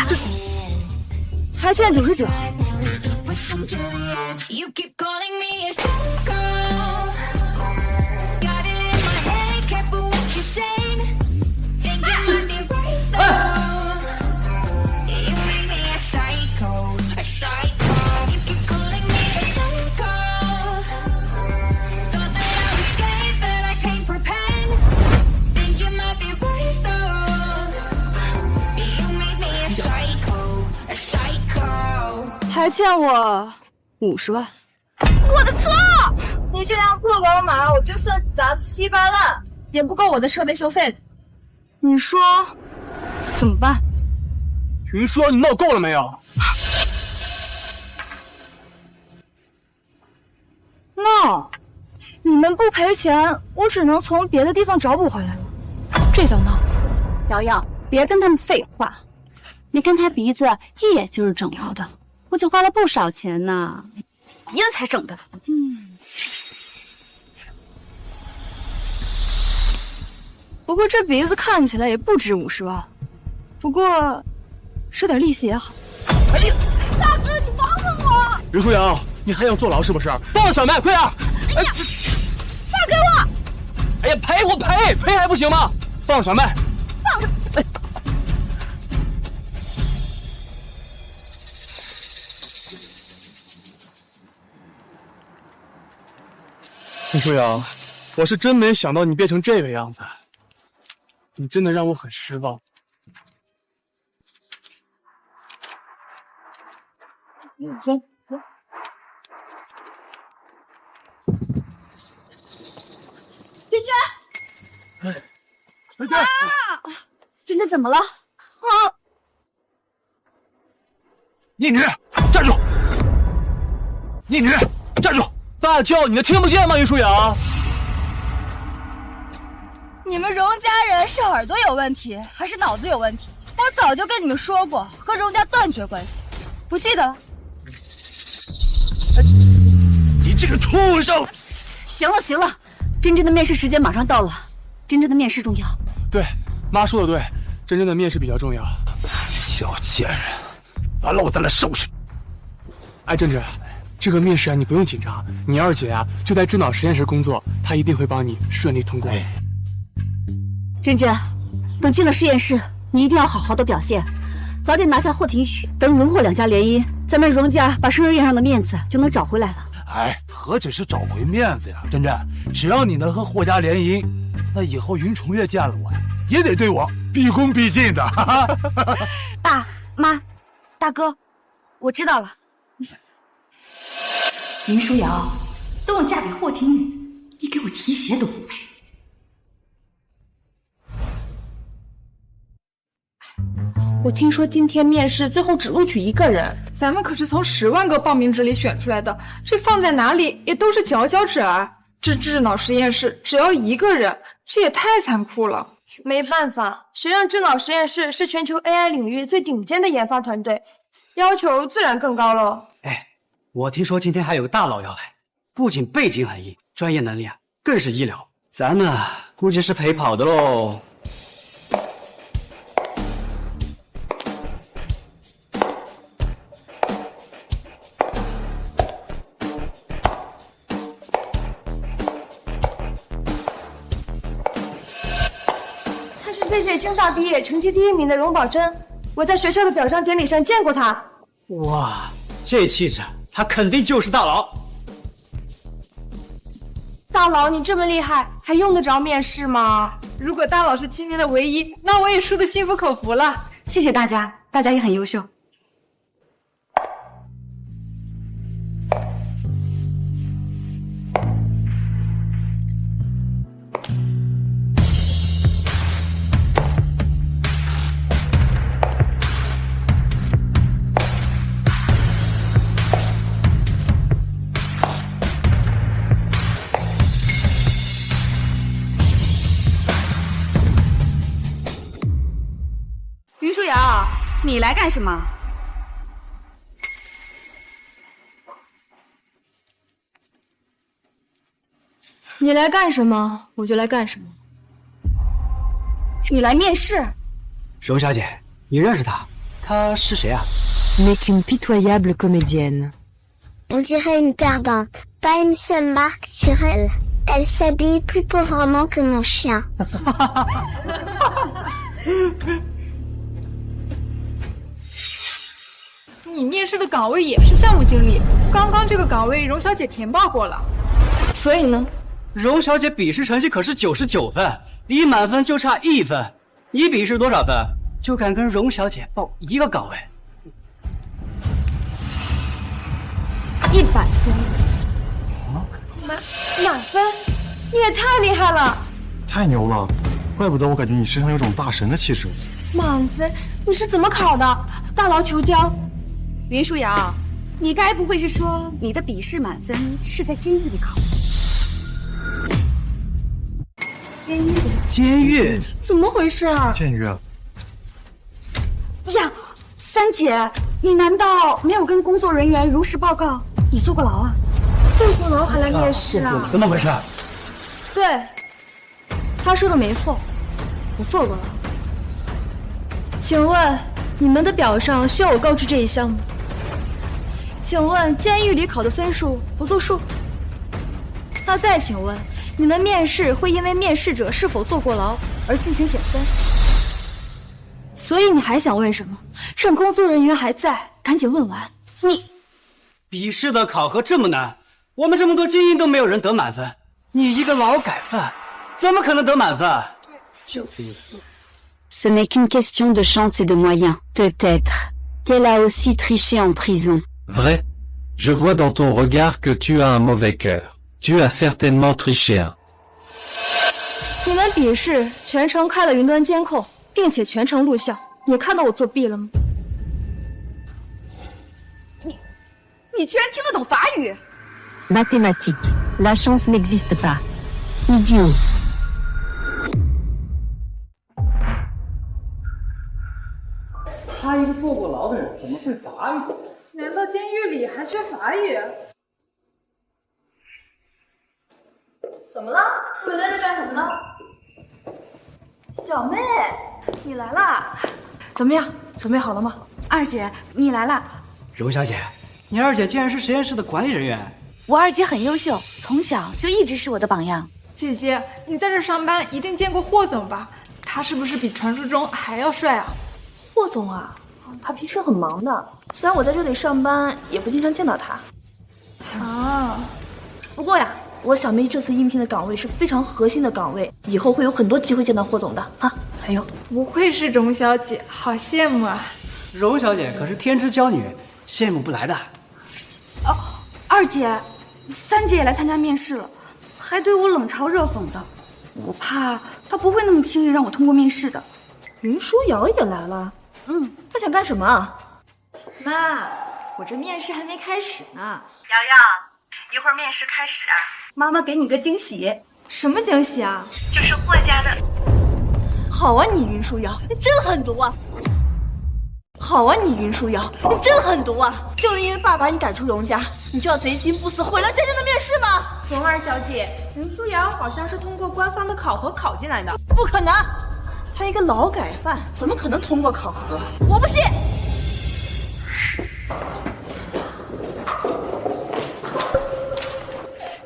这还欠99。还欠我50万。我的车！你这辆破宝马，我就算砸7、8烂，也不够我的车维修费。你说怎么办？云舒瑶，你闹够了没有？闹！你们不赔钱，我只能从别的地方找补回来了。这叫闹！瑶瑶，别跟他们废话。你看他鼻子，一眼就是整到的，不仅花了不少钱呢。鼻子才整的。不过这鼻子看起来也不值50万，不过收点利息也好。哎呀，大哥，你帮帮我！云舒瑶，你还想坐牢是不是？放了小麦，快点！哎呀，放开我！哎呀，赔我赔还不行吗？放了小麦。放开！哎。云舒瑶，我是真没想到你变成这个样子，你真的让我很失望。走。珍珍，啊！珍珍怎么了？宁女，站住！宁女，站住！爸叫你的听不见吗？云舒瑶，你们荣家人是耳朵有问题，还是脑子有问题？我早就跟你们说过，和荣家断绝关系，不记得了？你这个畜生！行了行了，珍珍的面试时间马上到了，珍珍的面试重要。对，妈说的对，珍珍的面试比较重要。小贱人，完了我再来收拾你！哎，珍珍。这个面试啊，你不用紧张。你二姐啊就在智脑实验室工作，她一定会帮你顺利通过。珍珍，等进了实验室，你一定要好好的表现，早点拿下霍廷宇。等荣霍两家联姻，咱们荣家把生日宴上的面子就能找回来了。哎，何止是找回面子呀，珍珍，只要你能和霍家联姻，那以后云重月见了我呀，也得对我毕恭毕敬的。爸妈，大哥，我知道了。云舒瑶，等我嫁给霍廷宇，你给我提鞋都不配。我听说今天面试最后只录取1个人，咱们可是从10万个报名者里选出来的，这放在哪里也都是佼佼者啊！这智脑实验室只要1个人，这也太残酷了。没办法，谁让智脑实验室是全球 AI 领域最顶尖的研发团队，要求自然更高喽。哎，我听说今天还有个大佬要来，不仅背景很硬，专业能力啊更是医疗，咱们啊估计是陪跑的喽。他是这届京大毕业成绩第1名的荣宝珍，我在学校的表彰典礼上见过他。哇，这气质，他肯定就是大佬。大佬，你这么厉害，还用得着面试吗？如果大佬是今天的唯一，那我也输得心服口服了。谢谢大家，大家也很优秀。云舒瑶，你来干什么？你来干什么，我就来干什么。你来面试？荣小姐，你认识她？她是谁啊 N'est qu'une pitoyable comédienne. On dirait une perdante. Pas une seule marque sur elle. Elle s'habille plus pauvrement que mon chien. 你面试的岗位也是项目经理，刚刚这个岗位荣小姐填报过了。所以呢？荣小姐笔试成绩可是99分，离满分就差1分。你笔试多少分？就敢跟荣小姐报1个岗位？ 100分。满分？你也太厉害了！太牛了，怪不得我感觉你身上有种大神的气质。满分？你是怎么考的？大佬求教。云舒瑶，你该不会是说你的笔试满分是在监狱里考的？监狱？怎么回事啊？监狱啊！呀，三姐，你难道没有跟工作人员如实报告你坐过牢啊？坐过牢还来面试啊？怎么回事？对，他说的没错，我坐过牢。请问你们的表上需要我告知这一项吗？请问监狱里考的分数不作数？那再请问，你们面试会因为面试者是否坐过牢而进行减分？所以你还想问什么？趁工作人员还在，赶紧问完。你笔试的考核这么难，我们这么多精英都没有人得满分，你一个劳改犯，怎么可能得满分？Ce n'est qu'une question de chance et de moyens, peut-être. Qu'elle a aussi triché en prison. Vrai? Je vois dans ton regard que tu as un mauvais cœur. Tu as certainement triché un. 你们笔试全程开了云端监控，并且全程录像，你看到我作弊了吗？你居然听得懂法语？ Mathématiques. La chance n'existe pas. Idiot. 他一个坐过牢的人，怎么会法语？难道监狱里还学法语？怎么了？回来在干什么呢？小妹，你来啦？怎么样？准备好了吗？二姐，你来啦。荣小姐，你二姐竟然是实验室的管理人员。我二姐很优秀，从小就一直是我的榜样。姐姐，你在这上班一定见过霍总吧？他是不是比传说中还要帅啊？霍总啊，他平时很忙的，虽然我在这里上班，也不经常见到他。啊，不过呀，我小妹这次应聘的岗位是非常核心的岗位，以后会有很多机会见到霍总的啊！加油！不愧是荣小姐，好羡慕啊！荣小姐可是天之娇女，羡慕不来的。哦，二姐，三姐也来参加面试了，还对我冷嘲热讽的，我怕她不会那么轻易让我通过面试的。云舒瑶也来了，她想干什么啊？妈，我这面试还没开始呢。瑶瑶，一会儿面试开始啊，妈妈给你个惊喜。什么惊喜啊？就是霍家的。好啊，你云舒瑶，你真狠毒啊！好啊，你云舒瑶，你真狠毒啊！就因为爸把你赶出荣家，你就要贼心不死毁了真正的面试吗？蓉儿小姐，云舒瑶好像是通过官方的考核考进来的。不可能，他一个劳改犯，怎么可能通过考核？我不信！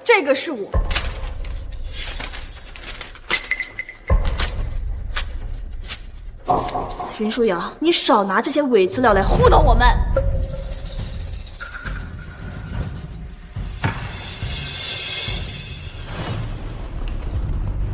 这个是我。云舒瑶，你少拿这些伪资料来糊弄我们！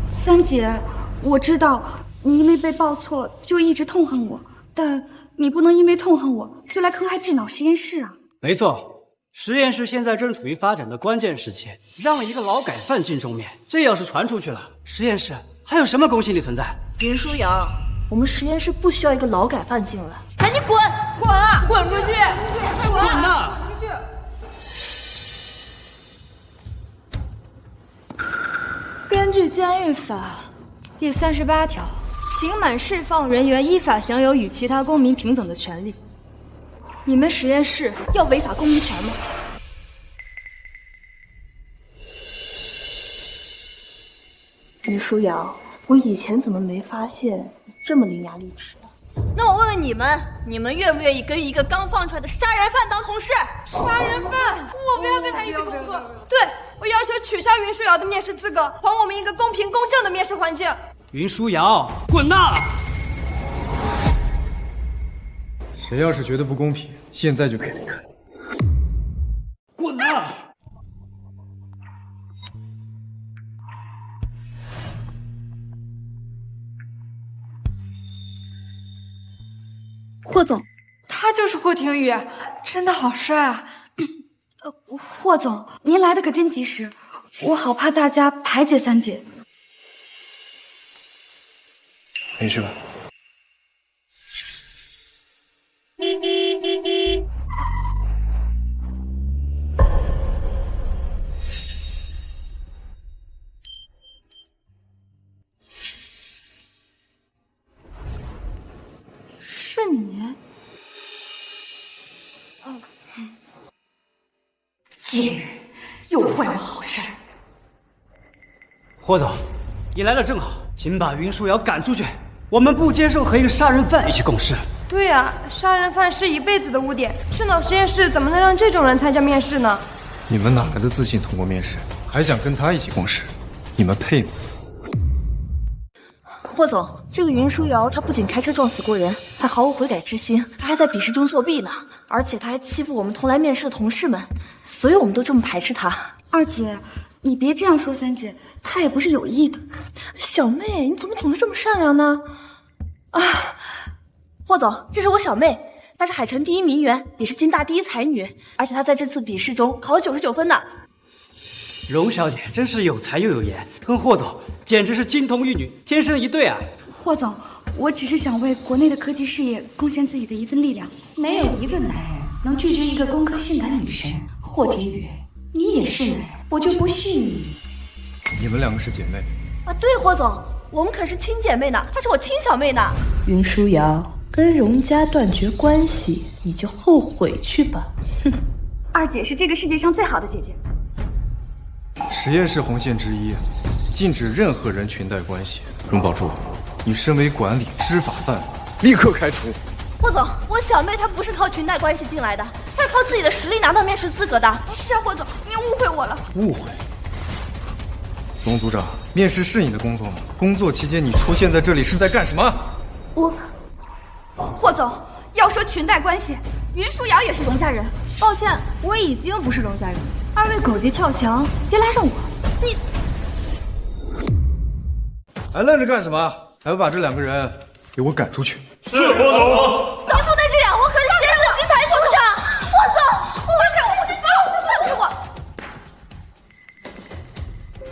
三姐，我知道你因为被报错就一直痛恨我，但你不能因为痛恨我就来坑害智脑实验室啊！没错，实验室现在正处于发展的关键时期，让一个劳改犯进中面，这要是传出去了，实验室还有什么公信力存在？云舒瑶，我们实验室不需要一个劳改犯进来，赶紧滚！滚啊！滚出去！滚呐！出去！根据监狱法第38条，刑满释放人员依法享有与其他公民平等的权利。你们实验室要违反公民权吗？云舒瑶，我以前怎么没发现你这么伶牙俐齿？那我问问你们，你们愿不愿意跟一个刚放出来的杀人犯当同事？杀人犯，我不要跟他一起工作。对，我要求取消云舒瑶的面试资格，还我们一个公平公正的面试环境。云舒瑶，滚呐！谁要是觉得不公平，现在就可以离开。滚呐！霍总，他就是霍廷宇，真的好帅啊！霍总，您来的可真及时，我好怕大家排解三姐。没事吧？是你？贱人，又坏我好事。霍总，你来了正好，请把云舒瑶赶出去。我们不接受和一个杀人犯一起共事。对啊，杀人犯是一辈子的污点，智脑实验室怎么能让这种人参加面试呢？你们哪来的自信通过面试，还想跟他一起共事？你们配吗？霍总，这个云舒瑶她不仅开车撞死过人，还毫无悔改之心，她还在笔试中作弊呢，而且她还欺负我们同来面试的同事们，所以我们都这么排斥她。二姐，你别这样说三姐，她也不是有意的。小妹，你怎么总是这么善良呢？啊，霍总，这是我小妹，她是海城第一名媛，也是金大第一才女，而且她在这次笔试中考了99分呢。荣小姐真是有才又有颜，跟霍总简直是金童玉女，天生一对啊！霍总，我只是想为国内的科技事业贡献自己的一份力量。没有一个男人能拒绝一个工科性感女神。霍天宇，你也是男人，我就不信你。你们两个是姐妹啊？对，霍总，我们可是亲姐妹呢，她是我亲小妹呢。云舒瑶，跟荣家断绝关系，你就后悔去吧。哼，二姐是这个世界上最好的姐姐。实验室红线之一，禁止任何人裙带关系。荣宝柱，你身为管理，知法犯法，立刻开除。霍总，我小妹她不是靠裙带关系进来的，她是靠自己的实力拿到面试资格的。是啊，霍总，您误会我了。误会？龙组长，面试是你的工作吗？工作期间你出现在这里是在干什么？霍总，要说裙带关系，云舒瑶也是荣家人。抱歉，我已经不是荣家人。二位狗急跳墙，别拉上我。你还愣着干什么？还不把这两个人给我赶出去！是霍总。咱不能这样，我可是实验室金牌组长。霍总，我不放开我！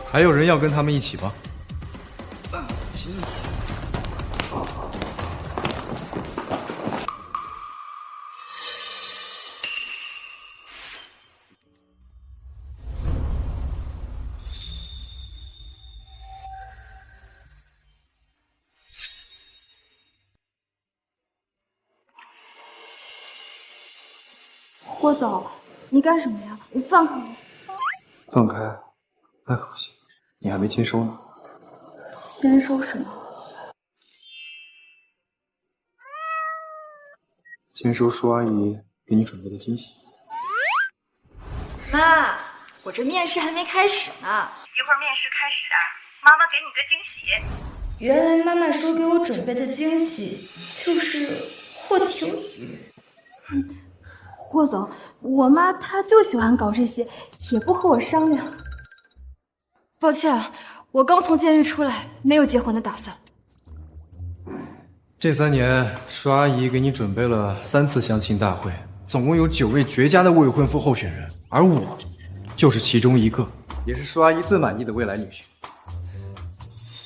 还有人要跟他们一起吗？霍总，你干什么呀？你放开我！放开？那可不行，你还没签收呢。签收什么？签收舒阿姨给你准备的惊喜。妈，我这面试还没开始呢。一会儿面试开始啊，妈妈给你个惊喜。原来妈妈说给我准备的惊喜就是霍廷宇。霍总，我妈她就喜欢搞这些，也不和我商量。抱歉，我刚从监狱出来，没有结婚的打算。这3年，舒阿姨给你准备了3次相亲大会，总共有9位绝佳的未婚夫候选人，而我就是其中一个，也是舒阿姨最满意的未来女婿。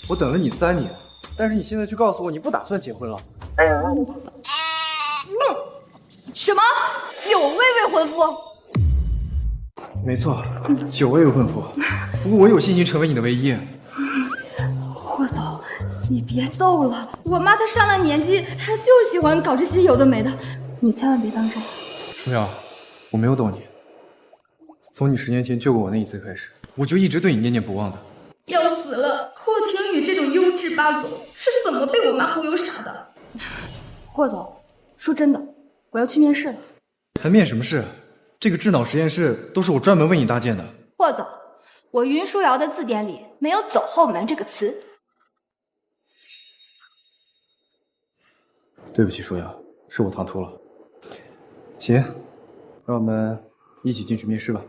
我等了你3年，但是你现在却告诉我你不打算结婚了。什么？9位未婚夫？没错，9位未婚夫。不过我有信心成为你的唯一。霍总，你别逗了，我妈她上了年纪，她就喜欢搞这些有的没的，你千万别当真。舒瑶，我没有逗你。从你10年前救过我那一次开始，我就一直对你念念不忘的。要死了！霍廷宇这种优质八总是怎么被我妈忽悠傻的？霍总，说真的，我要去面试了。还面什么试？这个智脑实验室都是我专门为你搭建的。霍总，我云舒瑶的字典里没有走后门这个词。对不起，舒瑶，是我唐突了。请，让我们一起进去面试吧。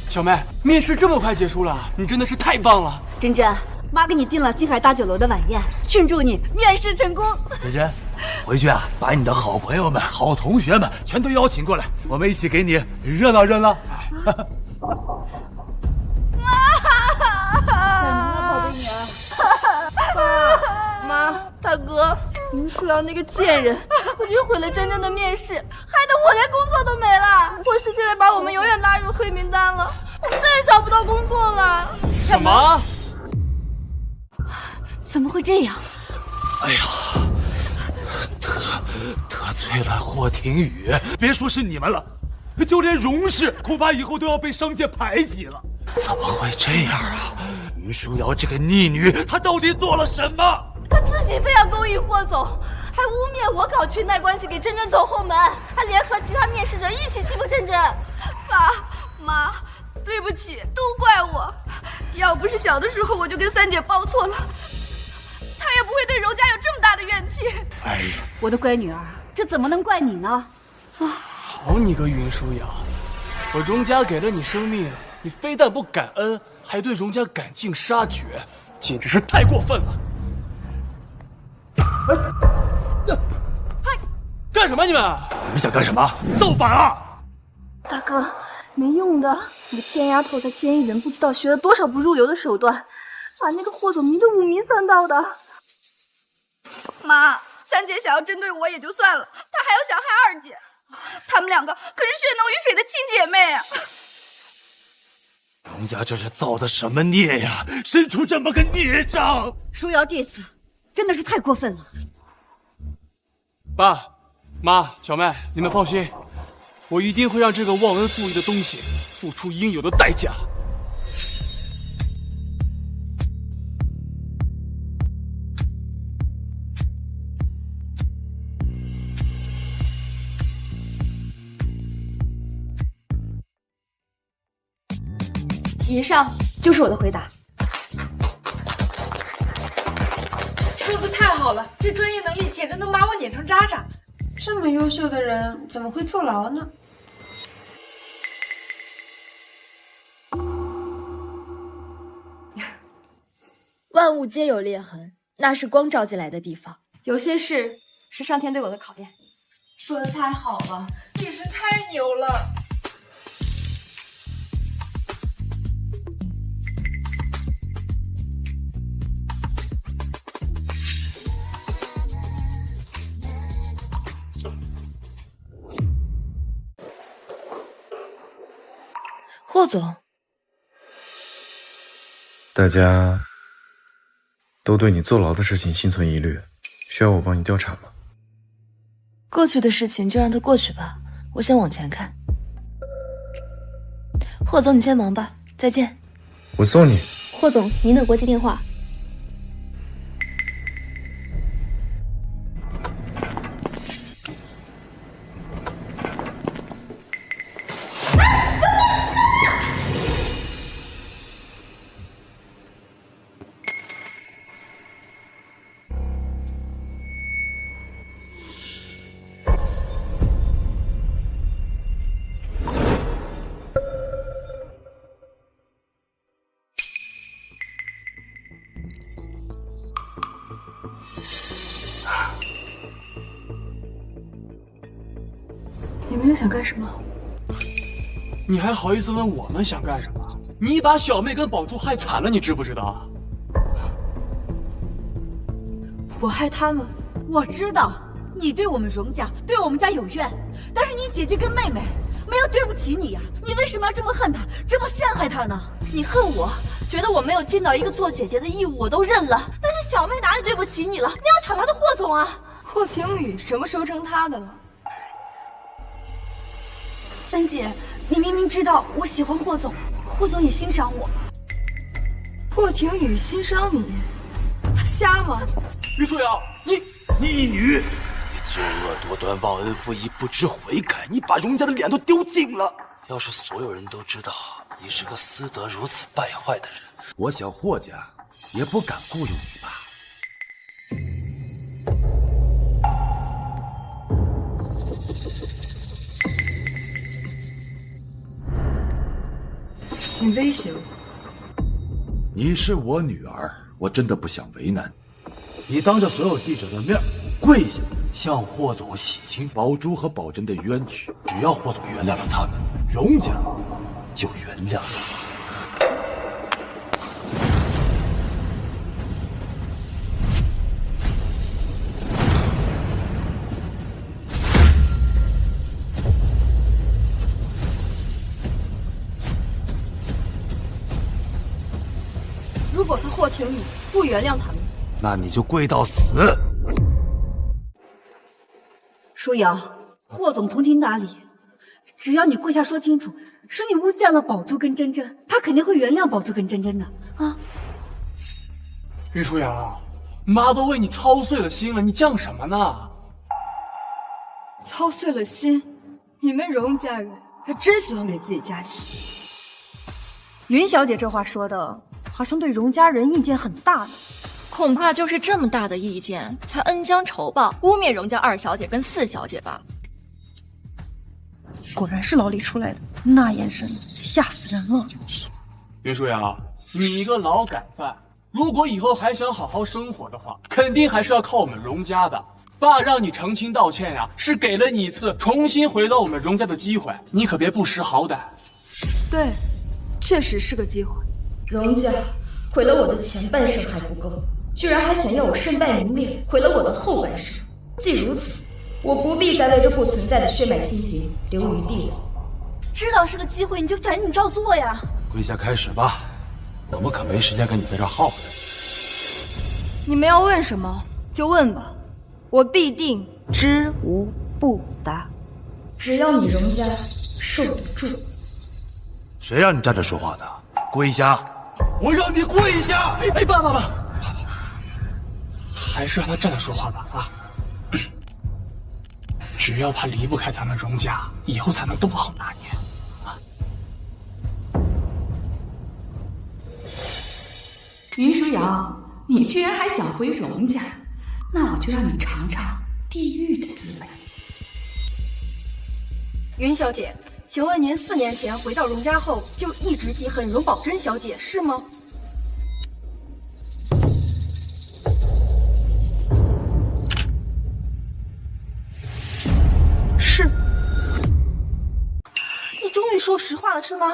小妹，面试这么快结束了，你真的是太棒了。珍珍，妈给你订了金海大酒楼的晚宴，庆祝你面试成功。珍珍，回去啊，把你的好朋友们、好同学们全都邀请过来，我们一起给你热闹热闹。宝贝女儿，爸妈，大哥，林舒瑶那个贱人，不仅毁了珍珍的面试，害得我连工作都没了。我是现在把我们永远拉入黑名单了，我们再也找不到工作了。什么？怎么会这样？哎呀，得罪了霍廷宇，别说是你们了，就连荣氏恐怕以后都要被商界排挤了。怎么会这样啊？于舒瑶这个逆女，她到底做了什么？她自己非要勾引霍总，还污蔑我搞裙带关系给珍珍走后门，还联合其他面试者一起欺负珍珍。爸妈，对不起，都怪我。要不是小的时候我就跟三姐报错了，她也不会对荣家有这么大的怨气。哎呀，我的乖女儿，这怎么能怪你呢？好你个云舒瑶，我荣家给了你生命，你非但不感恩，还对荣家赶尽杀绝，简直是太过分了！干什么你们？你们想干什么？造反啊！大哥，没用的，你个贱丫头在监狱人不知道学了多少不入流的手段，把那个霍总迷得五迷三道的。妈，三姐想要针对我也就算了，她还要想害二姐，她们两个可是血浓于水的亲姐妹啊！荣家这是造的什么孽呀？生出这么个孽障！舒瑶这次真的是太过分了。爸妈，小妹，你们放心，我一定会让这个忘恩负义的东西付出应有的代价。以上就是我的回答。说的太好了，这专业能力简直能把我碾成渣渣。这么优秀的人怎么会坐牢呢？万物皆有裂痕，那是光照进来的地方。有些事是上天对我的考验。说的太好了，你是太牛了。霍总，大家都对你坐牢的事情心存疑虑，需要我帮你调查吗？过去的事情就让它过去吧，我先往前看。霍总，你先忙吧，再见。我送你。霍总，您的国际电话。你们又想干什么？你还好意思问我们想干什么？你把小妹跟宝珠害惨了，你知不知道？我害他们？我知道你对我们荣家、对我们家有怨，但是你姐姐跟妹妹没有对不起你呀，你为什么要这么恨她，这么陷害她呢？你恨我，觉得我没有尽到一个做姐姐的义务，我都认了。但是小妹哪里对不起你了？你要抢她的霍总啊！霍廷宇什么时候成他的了？三姐，你明明知道我喜欢霍总，霍总也欣赏我。霍廷宇欣赏你？他瞎吗？于舒瑶，你逆女，你作恶多端、忘恩负义、不知悔改，你把荣家的脸都丢尽了。要是所有人都知道你是个私德如此败坏的人，我想霍家也不敢雇佣你吧。你威胁我？你是我女儿，我真的不想为难你。你当着所有记者的面跪下，向霍总洗清宝珠和宝珍的冤屈。只要霍总原谅了他们，荣家就原谅了你。如果他霍廷宇不原谅他们，那你就跪到死。舒瑶，霍总同情达理，只要你跪下说清楚，是你诬陷了宝珠跟珍珍，他肯定会原谅宝珠跟珍珍的啊。云舒瑶，妈都为你操碎了心了，你犟什么呢？操碎了心，你们荣家人还真喜欢给自己加戏。云小姐这话说的，好像对荣家人意见很大呢。恐怕就是这么大的意见，才恩将仇报，污蔑荣家2小姐跟4小姐吧。果然是老李出来的，那眼神吓死人了。云舒瑶，你一个劳改犯，如果以后还想好好生活的话，肯定还是要靠我们荣家的。爸让你澄清道歉呀，是给了你一次重新回到我们荣家的机会，你可别不识好歹。对，确实是个机会。荣家毁了我的前半生还不够，居然还想要我身败名裂，毁了我的后半生。既如此，我不必再为这不存在的血脉亲情留余地了。知道是个机会，你就赶紧照做呀！跪下开始吧，我们可没时间跟你在这耗着。你们要问什么就问吧，我必定知无不答。只要你荣家受得住。谁让你站着说话的？跪下！我让你跪下！哎，爸，还是让他站着说话吧啊！只要他离不开咱们荣家，以后才能都好拿捏啊！云舒瑶，你居然还想回荣家，那我就让你尝尝地狱的滋味。云小姐，请问您4年前回到荣家后，就一直记恨荣宝珍小姐，是吗？是。你终于说实话了，是吗？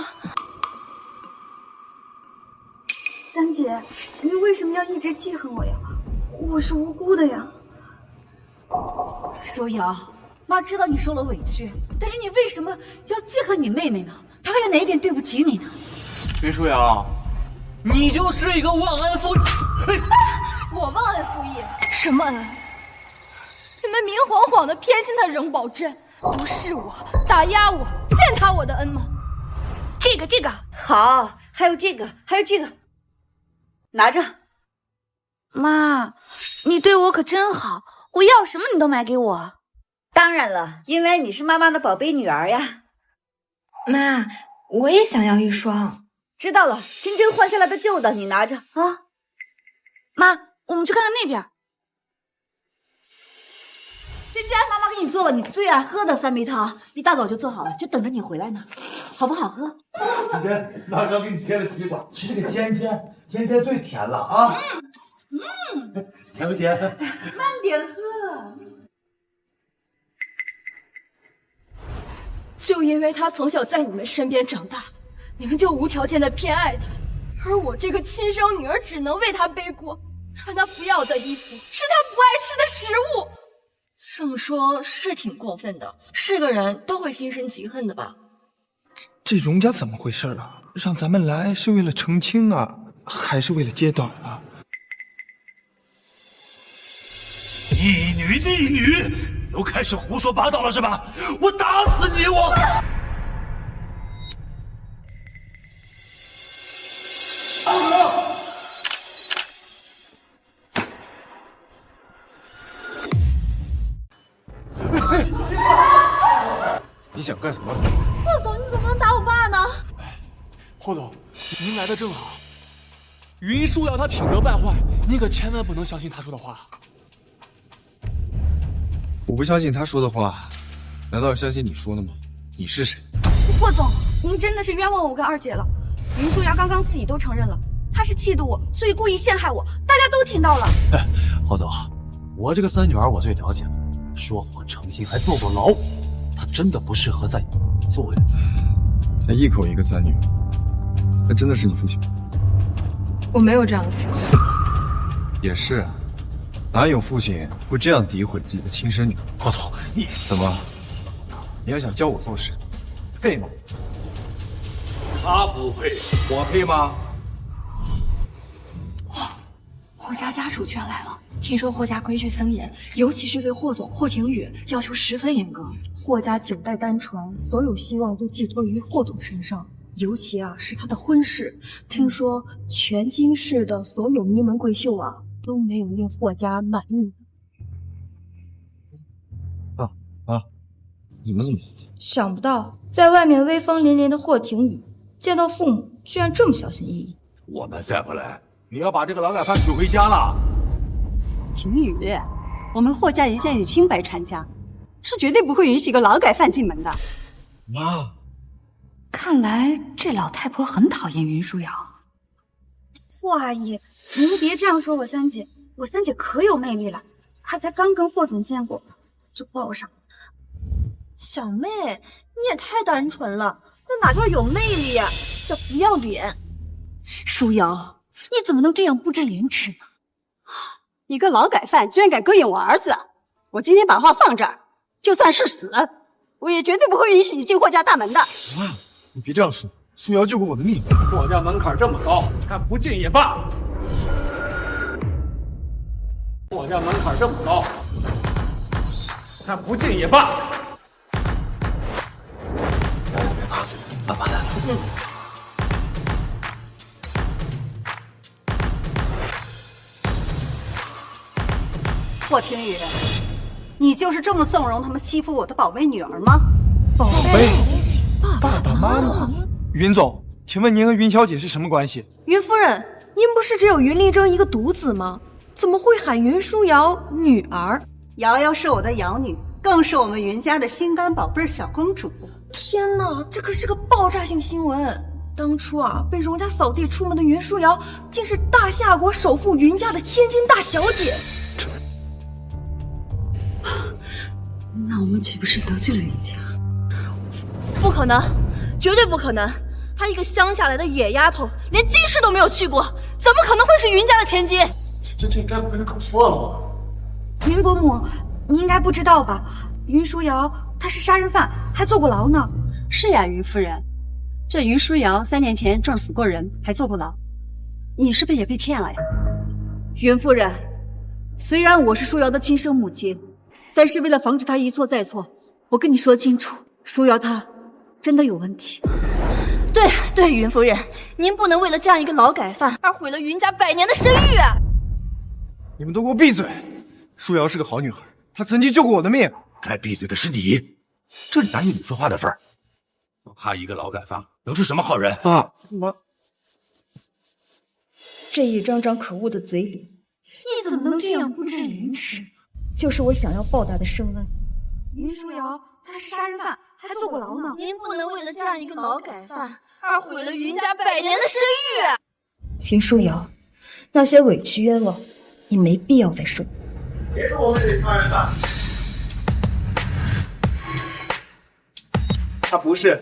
三姐，你为什么要一直记恨我呀？我是无辜的呀。舒瑶，妈知道你受了委屈，但是你为什么要记恨你妹妹呢？她还有哪一点对不起你呢？云舒瑶，你就是一个忘恩负义。我忘恩负义？什么恩？你们明晃晃的偏心他荣宝珍，无视我，打压我，践踏我的恩吗？这个好，还有这个，拿着。妈，你对我可真好，我要什么你都买给我。当然了，因为你是妈妈的宝贝女儿呀。妈，我也想要一双。知道了，珍珍换下来的旧的，你拿着啊。妈，我们去看看那边。珍珍，妈妈给你做了你最爱喝的3杯汤，一大早就做好了，就等着你回来呢，好不好喝？珍珍，妈刚给你切了西瓜，吃这个尖最甜了啊！甜不甜？慢点喝。就因为他从小在你们身边长大，你们就无条件的偏爱他，而我这个亲生女儿只能为他背锅，穿他不要的衣服，吃他不爱吃的食物。这么说，是挺过分的，是个人都会心生嫉恨的吧？这荣家怎么回事啊？让咱们来是为了澄清啊，还是为了揭短啊？逆女，又开始胡说八道了是吧？我打死你！我。你想干什么？霍总，你怎么能打我爸呢？霍总，您来的正好。云舒瑶她品德败坏，你可千万不能相信她说的话。我不相信他说的话，难道要相信你说的吗？你是谁？霍总，您真的是冤枉我跟二姐了。云舒瑶刚刚自己都承认了，他是嫉妒我，所以故意陷害我，大家都听到了。哎，霍总，我这个三女儿我最了解了，说谎成性，还坐过牢，她真的不适合在你们座位。他一口一个三女，那真的是你父亲？我没有这样的父亲。也是啊，哪有父亲会这样诋毁自己的亲生女儿？霍总，你怎么？你要想教我做事，配吗？他不配，我配吗？霍家家属全来了，听说霍家规矩森严，尤其是对霍总霍廷宇要求十分严格。霍家9代单传，所有希望都寄托于霍总身上，尤其是他的婚事。听说全京市的所有名门贵秀都没有令霍家满意的。你们怎么？想不到在外面威风凛凛的霍廷宇，见到父母居然这么小心翼翼。我们再不来，你要把这个劳改犯娶回家了。廷宇，我们霍家一向以清白传家，是绝对不会允许一个劳改犯进门的。妈，看来这老太婆很讨厌云舒瑶。霍阿姨，您别这样说我三姐，我三姐可有魅力了，她才刚跟霍总见过就抱上。小妹，你也太单纯了，那哪叫有魅力呀，叫不要脸。舒瑶，你怎么能这样不知廉耻呢？一个劳改犯居然敢勾引我儿子，我今天把话放这儿，就算是死，我也绝对不会允许你进霍家大门的。妈，你别这样说，舒瑶救过我的命。霍家门槛这么高，看不进也罢。霍家门槛这么高，看不进也罢。爸爸来了。霍廷宇，你就是这么纵容他们欺负我的宝贝女儿吗？宝贝，爸爸妈妈。云总，请问您和云小姐是什么关系？云夫人，您不是只有云丽珍一个独子吗？怎么会喊云舒瑶女儿？瑶瑶是我的养女，更是我们云家的心肝宝贝小公主。天哪，这可是个爆炸性新闻！当初被荣家扫地出门的云舒瑶，竟是大夏国首富云家的千金大小姐。那我们岂不是得罪了云家？不可能，绝对不可能！她一个乡下来的野丫头，连京市都没有去过，怎么可能会是云家的千金？这该不会是搞错了吧？云伯母，你应该不知道吧？云舒瑶她是杀人犯，还坐过牢呢。是呀，云夫人，这云舒瑶3年前撞死过人，还坐过牢，你是不是也被骗了呀？云夫人，虽然我是舒瑶的亲生母亲，但是为了防止她一错再错，我跟你说清楚，舒瑶她真的有问题。对，云夫人，您不能为了这样一个劳改犯而毁了云家100年的声誉啊！你们都给我闭嘴！舒瑶是个好女孩，她曾经救过我的命。该闭嘴的是你，这里哪有你说话的份儿？他一个劳改犯能是什么好人？爸妈，这一张张可恶的嘴脸，你怎么能这样不知廉耻？就是我想要报答的深恩。云舒瑶她是杀人犯，还坐过牢呢。您不能为了这样一个劳改犯而毁了云家100年的声誉。云舒瑶，那些委屈冤枉，你没必要再受。别说我们这杀人犯，他不是。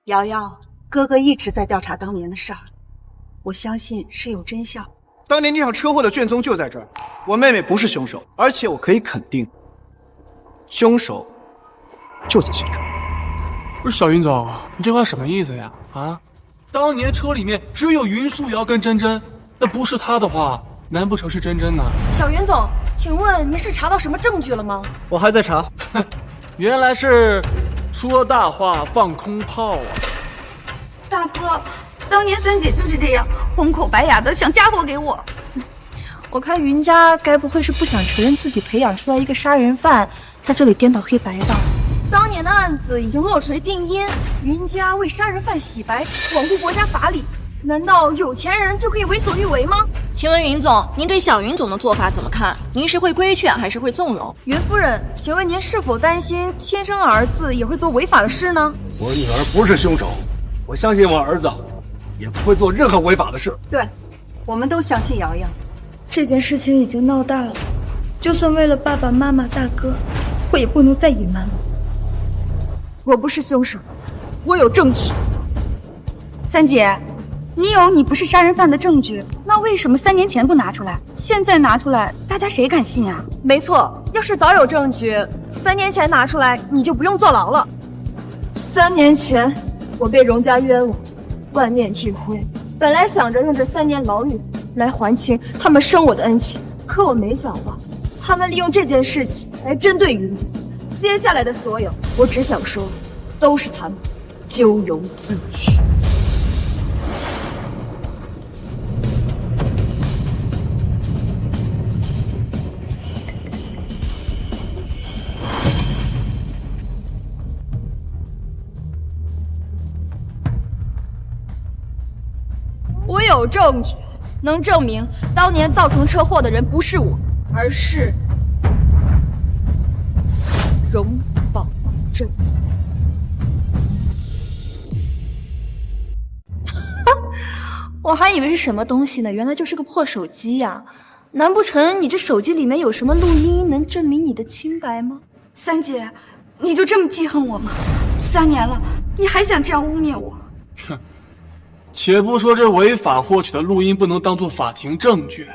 瑶瑶，哥哥一直在调查当年的事儿，我相信是有真相。当年那场车祸的卷宗就在这儿，我妹妹不是凶手，而且我可以肯定，凶手就在现场。不是小云总，你这话什么意思呀？啊，当年车里面只有云舒瑶跟珍珍，那不是她的话，难不成是珍珍呢？小云总，请问您是查到什么证据了吗？我还在查。原来是说大话放空炮啊！大哥，当年三姐就是这样红口白牙的想嫁祸给我。我看云家该不会是不想承认自己培养出来一个杀人犯，在这里颠倒黑白吧？当年的案子已经落锤定音，云家为杀人犯洗白，罔顾国家法理，难道有钱人就可以为所欲为吗？请问云总，您对小云总的做法怎么看？您是会规劝还是会纵容？云夫人，请问您是否担心亲生儿子也会做违法的事呢？我女儿不是凶手，我相信我儿子也不会做任何违法的事。对，我们都相信瑶瑶。这件事情已经闹大了，就算为了爸爸妈妈、大哥，我也不能再隐瞒了。我不是凶手，我有证据。三姐，你有你不是杀人犯的证据，那为什么3年前不拿出来？现在拿出来，大家谁敢信啊？没错，要是早有证据，3年前拿出来，你就不用坐牢了。3年前，我被荣家冤枉，万念俱灰。本来想着用这3年牢狱来还清他们生我的恩情，可我没想到，他们利用这件事情来针对云家。接下来的所有，我只想说，都是他们咎由自取。我有证据，能证明当年造成车祸的人不是我，而是荣宝镇。我还以为是什么东西呢，原来就是个破手机呀！难不成你这手机里面有什么录音能证明你的清白吗？三姐，你就这么记恨我吗？3年了，你还想这样污蔑我？哼！且不说这违法获取的录音不能当做法庭证据，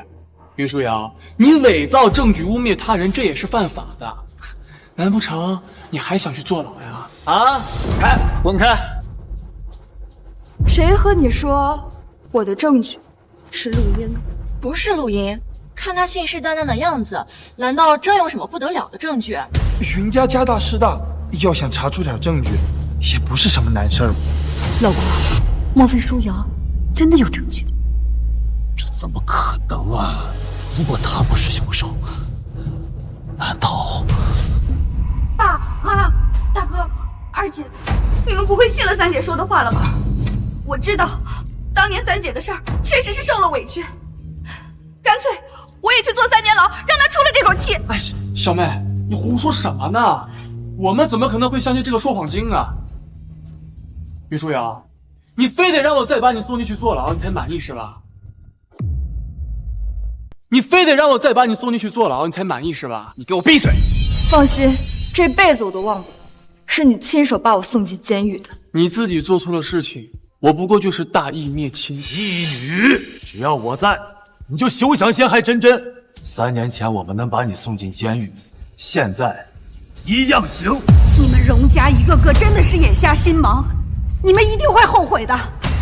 云舒瑶，你伪造证据污蔑他人，这也是犯法的。难不成你还想去坐牢呀？啊！滚开！谁和你说我的证据是录音？不是录音，看他信誓旦旦的样子，难道真有什么不得了的证据？云家家大势大，要想查出点证据，也不是什么难事儿嘛。老公，莫非舒瑶真的有证据？这怎么可能啊！如果他不是凶手，难道……爸妈、大哥、二姐，你们不会信了三姐说的话了吧？我知道，当年三姐的事儿确实是受了委屈，干脆我也去坐3年牢，让她出了这口气。哎，小妹，你胡说什么呢？我们怎么可能会相信这个说谎精啊？云舒瑶，你非得让我再把你送进去坐牢，你才满意是吧？你非得让我再把你送进去坐牢，你才满意是吧？你给我闭嘴！放心，这辈子我都忘不了，是你亲手把我送进监狱的。你自己做错了事情，我不过就是大义灭亲。义女，只要我在，你就休想陷害真真。3年前我们能把你送进监狱，现在一样行。你们荣家一个个真的是眼下心盲，你们一定会后悔的。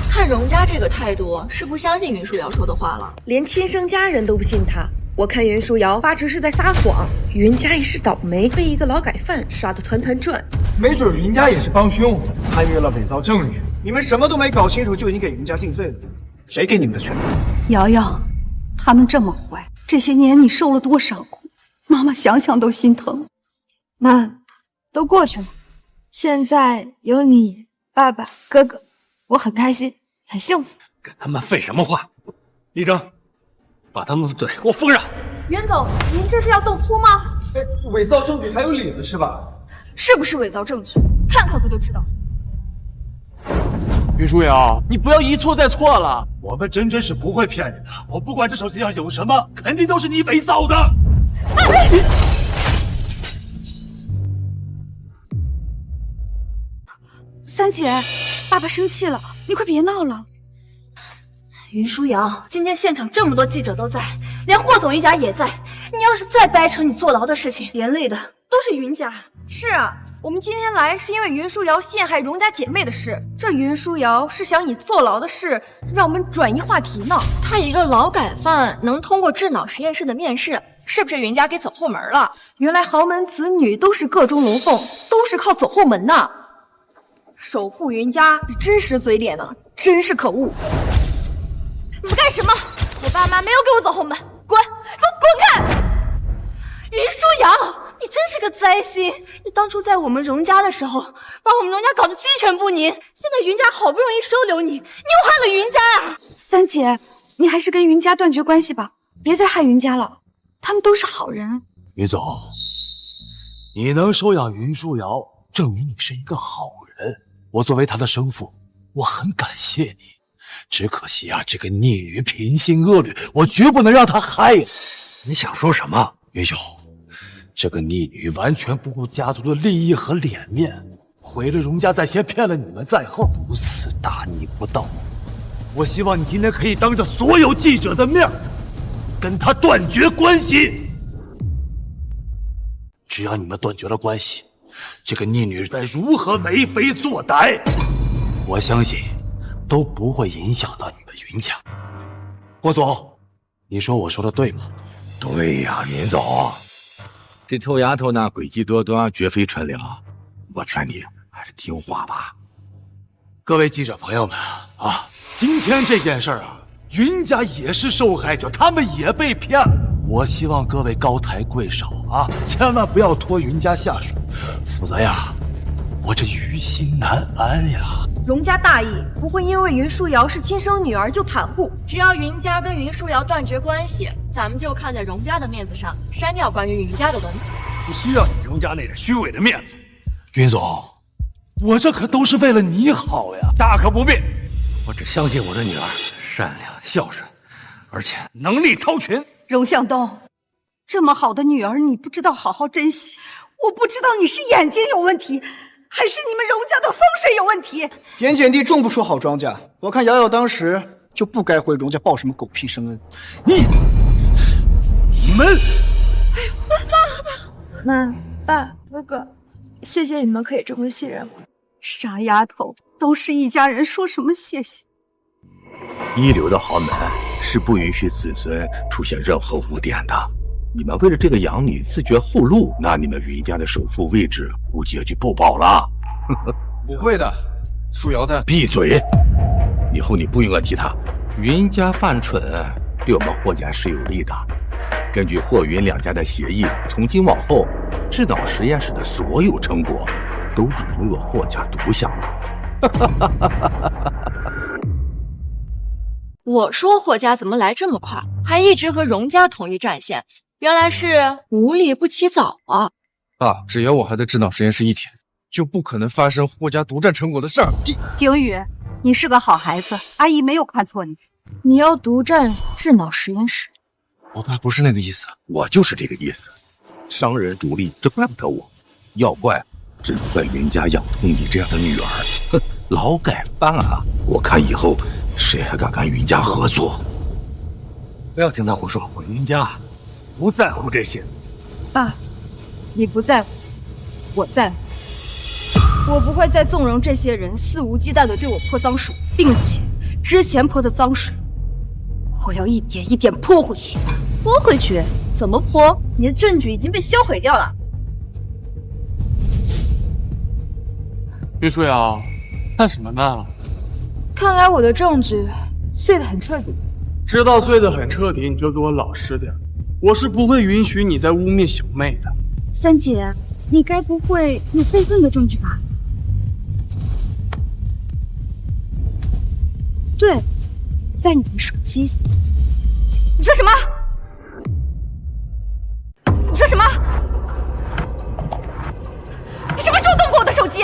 看荣家这个态度，是不相信云舒瑶说的话了，连亲生家人都不信他。我看云舒瑶八成是在撒谎，云家一时倒霉，被一个劳改犯耍得团团转。没准云家也是帮凶，参与了伪造证据。你们什么都没搞清楚就已经给云家定罪了，谁给你们的权？瑶瑶，他们这么坏，这些年你受了多少苦，妈妈想想都心疼。妈，都过去了，现在有你、爸爸、哥哥，我很开心，很幸福。跟他们废什么话？立正，把他们的嘴给我封上。袁总，您这是要动粗吗？哎，伪造证据还有理了是吧？是不是伪造证据？看看不就知道。云舒瑶，你不要一错再错了。我们真真是不会骗人的，我不管这手机上有什么，肯定都是你伪造的。三姐，爸爸生气了，你快别闹了。云舒瑶，今天现场这么多记者都在，连霍总一家也在，你要是再掰扯你坐牢的事情，连累的都是云家。是啊，我们今天来是因为云舒瑶陷害荣家姐妹的事，这云舒瑶是想以坐牢的事让我们转移话题呢。他一个劳改犯能通过智脑实验室的面试，是不是云家给走后门了？原来豪门子女都是个中龙凤，都是靠走后门呐。首富云家这真实嘴脸呢，真是可恶！你们干什么？我爸妈没有给我走后门，滚！给我滚开！云舒瑶，你真是个灾星！你当初在我们荣家的时候，把把我们荣家搞得鸡犬不宁。现在云家好不容易收留你，你又害了云家啊！三姐，你还是跟云家断绝关系吧，别再害云家了，他们都是好人。云总，你能收养云舒瑶，证明你是一个好人。我作为他的生父，我很感谢你。只可惜啊，这个逆女品性恶劣，我绝不能让她害了。你想说什么，云兄？这个逆女完全不顾家族的利益和脸面，毁了荣家在先，骗了你们在后，如此大逆不道。我希望你今天可以当着所有记者的面，跟他断绝关系。只要你们断绝了关系，这个逆女再如何为非作歹，我相信都不会影响到你们云家。霍总，你说我说的对吗？对呀，林总，这臭丫头呢，诡计多端，绝非纯良。我劝你还是听话吧。各位记者朋友们啊，今天这件事啊，云家也是受害者，他们也被骗了。我希望各位高抬贵手啊，千万不要拖云家下水，否则呀，我这于心难安呀。荣家大义，不会因为云舒瑶是亲生女儿就袒护。只要云家跟云舒瑶断绝关系，咱们就看在荣家的面子上，删掉关于云家的东西。不需要你荣家那点虚伪的面子。云总，我这可都是为了你好呀。大可不必，我只相信我的女儿善良孝顺，而且能力超群。荣向东，这么好的女儿你不知道好好珍惜，我不知道你是眼睛有问题，还是你们荣家的风水有问题。盐碱地种不出好庄稼，我看瑶瑶当时就不该回荣家报什么狗屁生恩。你们，妈、爸、哥哥，谢谢你们可以这么信任我。傻丫头，都是一家人，说什么谢谢？一流的豪门是不允许子孙出现任何污点的。你们为了这个养女自绝后路，那你们云家的首富位置估计也就不保了。不会的，舒瑶她闭嘴！以后你不应该提她。云家犯蠢对我们霍家是有利的。根据霍云两家的协议，从今往后，智脑实验室的所有成果都只能由霍家独享了。我说霍家怎么来这么快，还一直和荣家统一战线，原来是无利不起早啊！爸，只要我还在智脑实验室一天，就不可能发生霍家独占成果的事儿。丁宇，你是个好孩子，阿姨没有看错你。你要独占智脑实验室？我爸不是那个意思，我就是这个意思。商人逐利，这怪不得我，要怪只能怪云家养出你这样的女儿。哼，劳改犯啊！我看以后谁还敢跟云家合作？不要听他胡说，我云家不在乎这些。爸，你不在乎，我在乎。我不会再纵容这些人肆无忌惮地对我泼脏水，并且之前泼的脏水，我要一点一点泼回去。泼回去？怎么泼？你的证据已经被销毁掉了。云舒瑶，干什么呢？看来我的证据碎得很彻底。知道碎得很彻底，你就给我老实点。我是不会允许你再污蔑小妹的。三姐，你该不会有备份的证据吧？对，在你的手机里。你说什么？你说什么？你什么时候动过我的手机？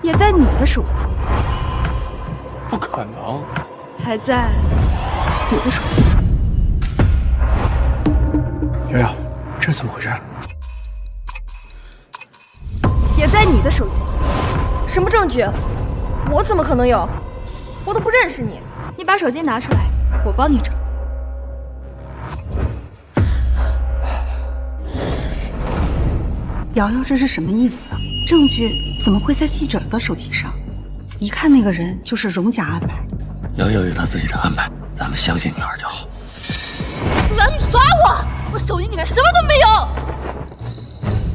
也在你的手机。不可能。还在你的手机。瑶瑶，这怎么回事？也在你的手机。什么证据？我怎么可能有？我都不认识你。你把手机拿出来，我帮你找。瑶瑶，这是什么意思啊？证据怎么会在记者的手机上？一看那个人就是荣家安排。瑶瑶有她自己的安排，咱们相信女儿就好。舒瑶，你耍我！我手机里面什么都没有。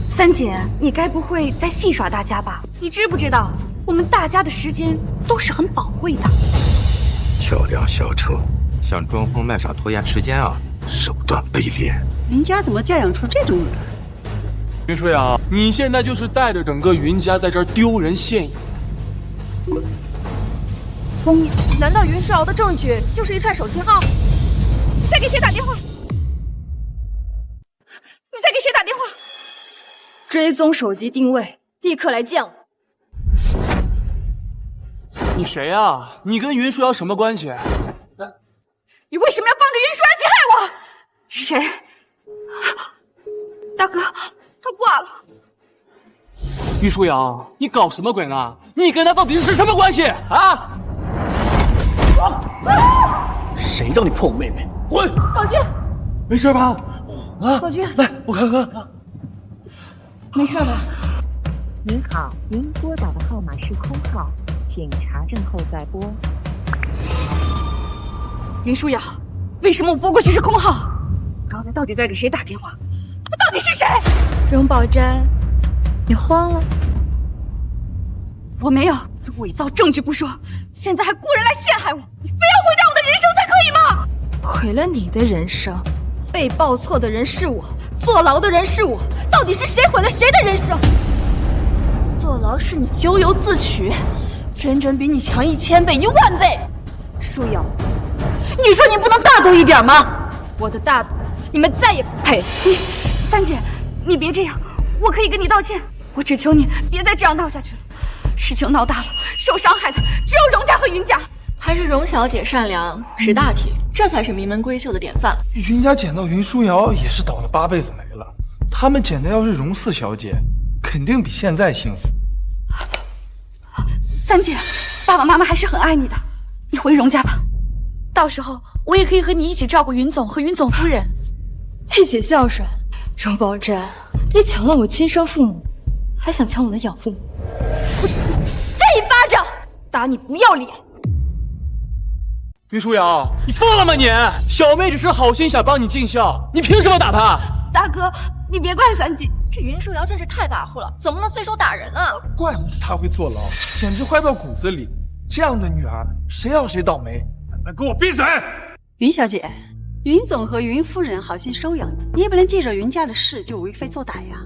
三姐，你该不会在戏耍大家吧？你知不知道，我们大家的时间都是很宝贵的。桥梁小丑，想装疯卖傻拖延时间啊，手段卑劣。云家怎么教养出这种女儿？云舒瑶，你现在就是带着整个云家在这儿丢人现眼。难道云舒瑶的证据就是一串手机号？你在给谁打电话？你在给谁打电话？追踪手机定位，立刻来见我。你谁啊？你跟云舒瑶什么关系？你为什么要帮着云舒瑶陷害我？谁？大哥，他挂了。云舒瑶，你搞什么鬼呢？你跟他到底是什么关系啊？谁让你碰我妹妹？滚！宝君，没事吧？啊，宝君，来，我看看。没事吧？您好，您拨打的号码是空号，请查证后再拨。云舒瑶，为什么我拨过去是空号？刚才到底在给谁打电话？他到底是谁？荣宝珍，你慌了？我没有，伪造证据不说，现在还雇人来陷害我，你非要毁掉我的人生才可以吗？毁了你的人生，被报错的人是我，坐牢的人是我，到底是谁毁了谁的人生？坐牢是你咎由自取，真真比你强1000倍、10000倍。舒瑶，你说你不能大度一点吗？我的大度，你们再也不配了。三姐，你别这样，我可以跟你道歉，我只求你别再这样闹下去了。事情闹大了，受伤害的只有荣家和云家。还是荣小姐善良识大体，这才是名门闺秀的典范。云家捡到云舒瑶也是倒了8辈子霉了，他们捡的要是荣四小姐，肯定比现在幸福。三姐，爸爸妈妈还是很爱你的，你回荣家吧，到时候我也可以和你一起照顾云总和云总夫人，一起孝顺。荣宝珍，你抢了我亲生父母，还想抢我的养父母？这一巴掌打你不要脸！云舒瑶，你疯了吗你？小妹只是好心想帮你尽孝，你凭什么打她？大哥，你别怪三姐，这云舒瑶真是太跋扈了，怎么能随手打人啊？怪不得她会坐牢，简直坏到骨子里。这样的女儿，谁要谁倒霉。给我闭嘴！云小姐，云总和云夫人好心收养你，你也不能借着云家的事就为非作歹呀。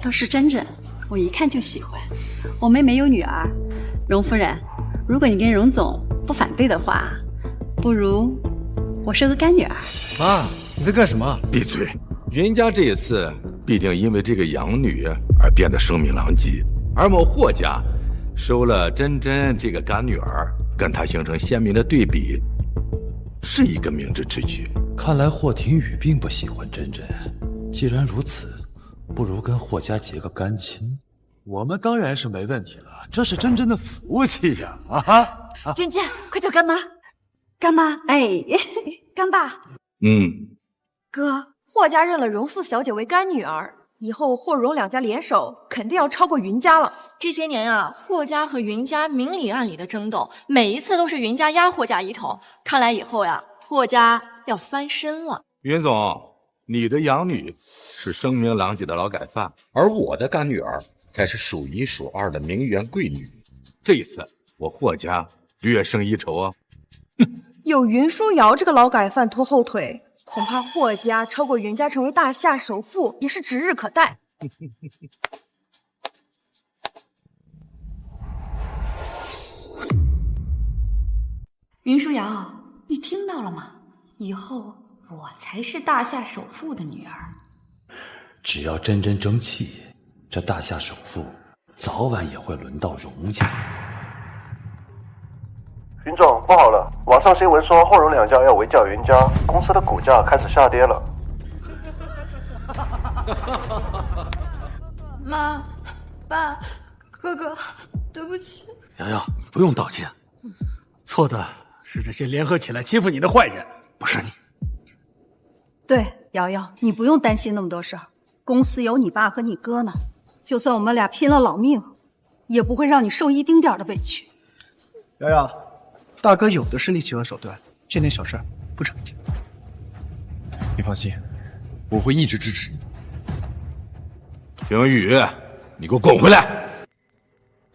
都是真真，我一看就喜欢。我们没有女儿，荣夫人，如果你跟荣总不反对的话，不如我生个干女儿。妈，你在干什么？闭嘴！云家这一次必定因为这个养女而变得声名狼藉，而某霍家收了真真这个干女儿，跟她形成鲜明的对比，是一个明智之举。看来霍廷宇并不喜欢真真，既然如此，不如跟霍家结个干亲。我们当然是没问题了，这是真真的福气呀！啊哈！真真，快叫干妈！干妈，哎，干爸。哥，霍家认了荣四小姐为干女儿，以后霍荣两家联手，肯定要超过云家了。这些年啊，霍家和云家明里暗里的争斗，每一次都是云家压霍家一头。看来以后呀，霍家要翻身了。云总，你的养女是声名狼藉的劳改犯，而我的干女儿才是数1数2的名媛贵女。这一次，我霍家略胜一筹啊！有云舒瑶这个劳改犯拖后腿，恐怕霍家超过云家成为大夏首富也是指日可待。云舒瑶，你听到了吗？以后我才是大夏首富的女儿。只要真真争气，这大夏首富早晚也会轮到荣家。云总，不好了！网上新闻说霍荣两家要围剿云家，公司的股价开始下跌了。妈，爸，哥哥，对不起。瑶瑶，不用道歉，错的是这些联合起来欺负你的坏人，不是你。对，瑶瑶，你不用担心那么多事儿，公司有你爸和你哥呢，就算我们俩拼了老命，也不会让你受一丁点的委屈。瑶瑶，大哥有的是力气和手段，这点小事不成问题。你放心，我会一直支持你。廷宇，你给我滚回来！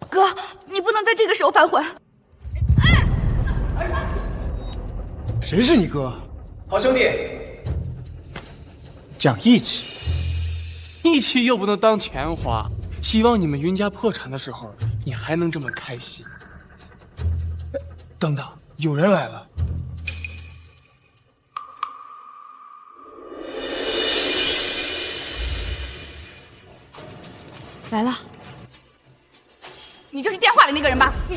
哥，你不能在这个时候反悔。谁是你哥？好兄弟，讲义气。义气又不能当钱花，希望你们云家破产的时候，你还能这么开心。等等，有人来了。来了，你就是电话里那个人吧？你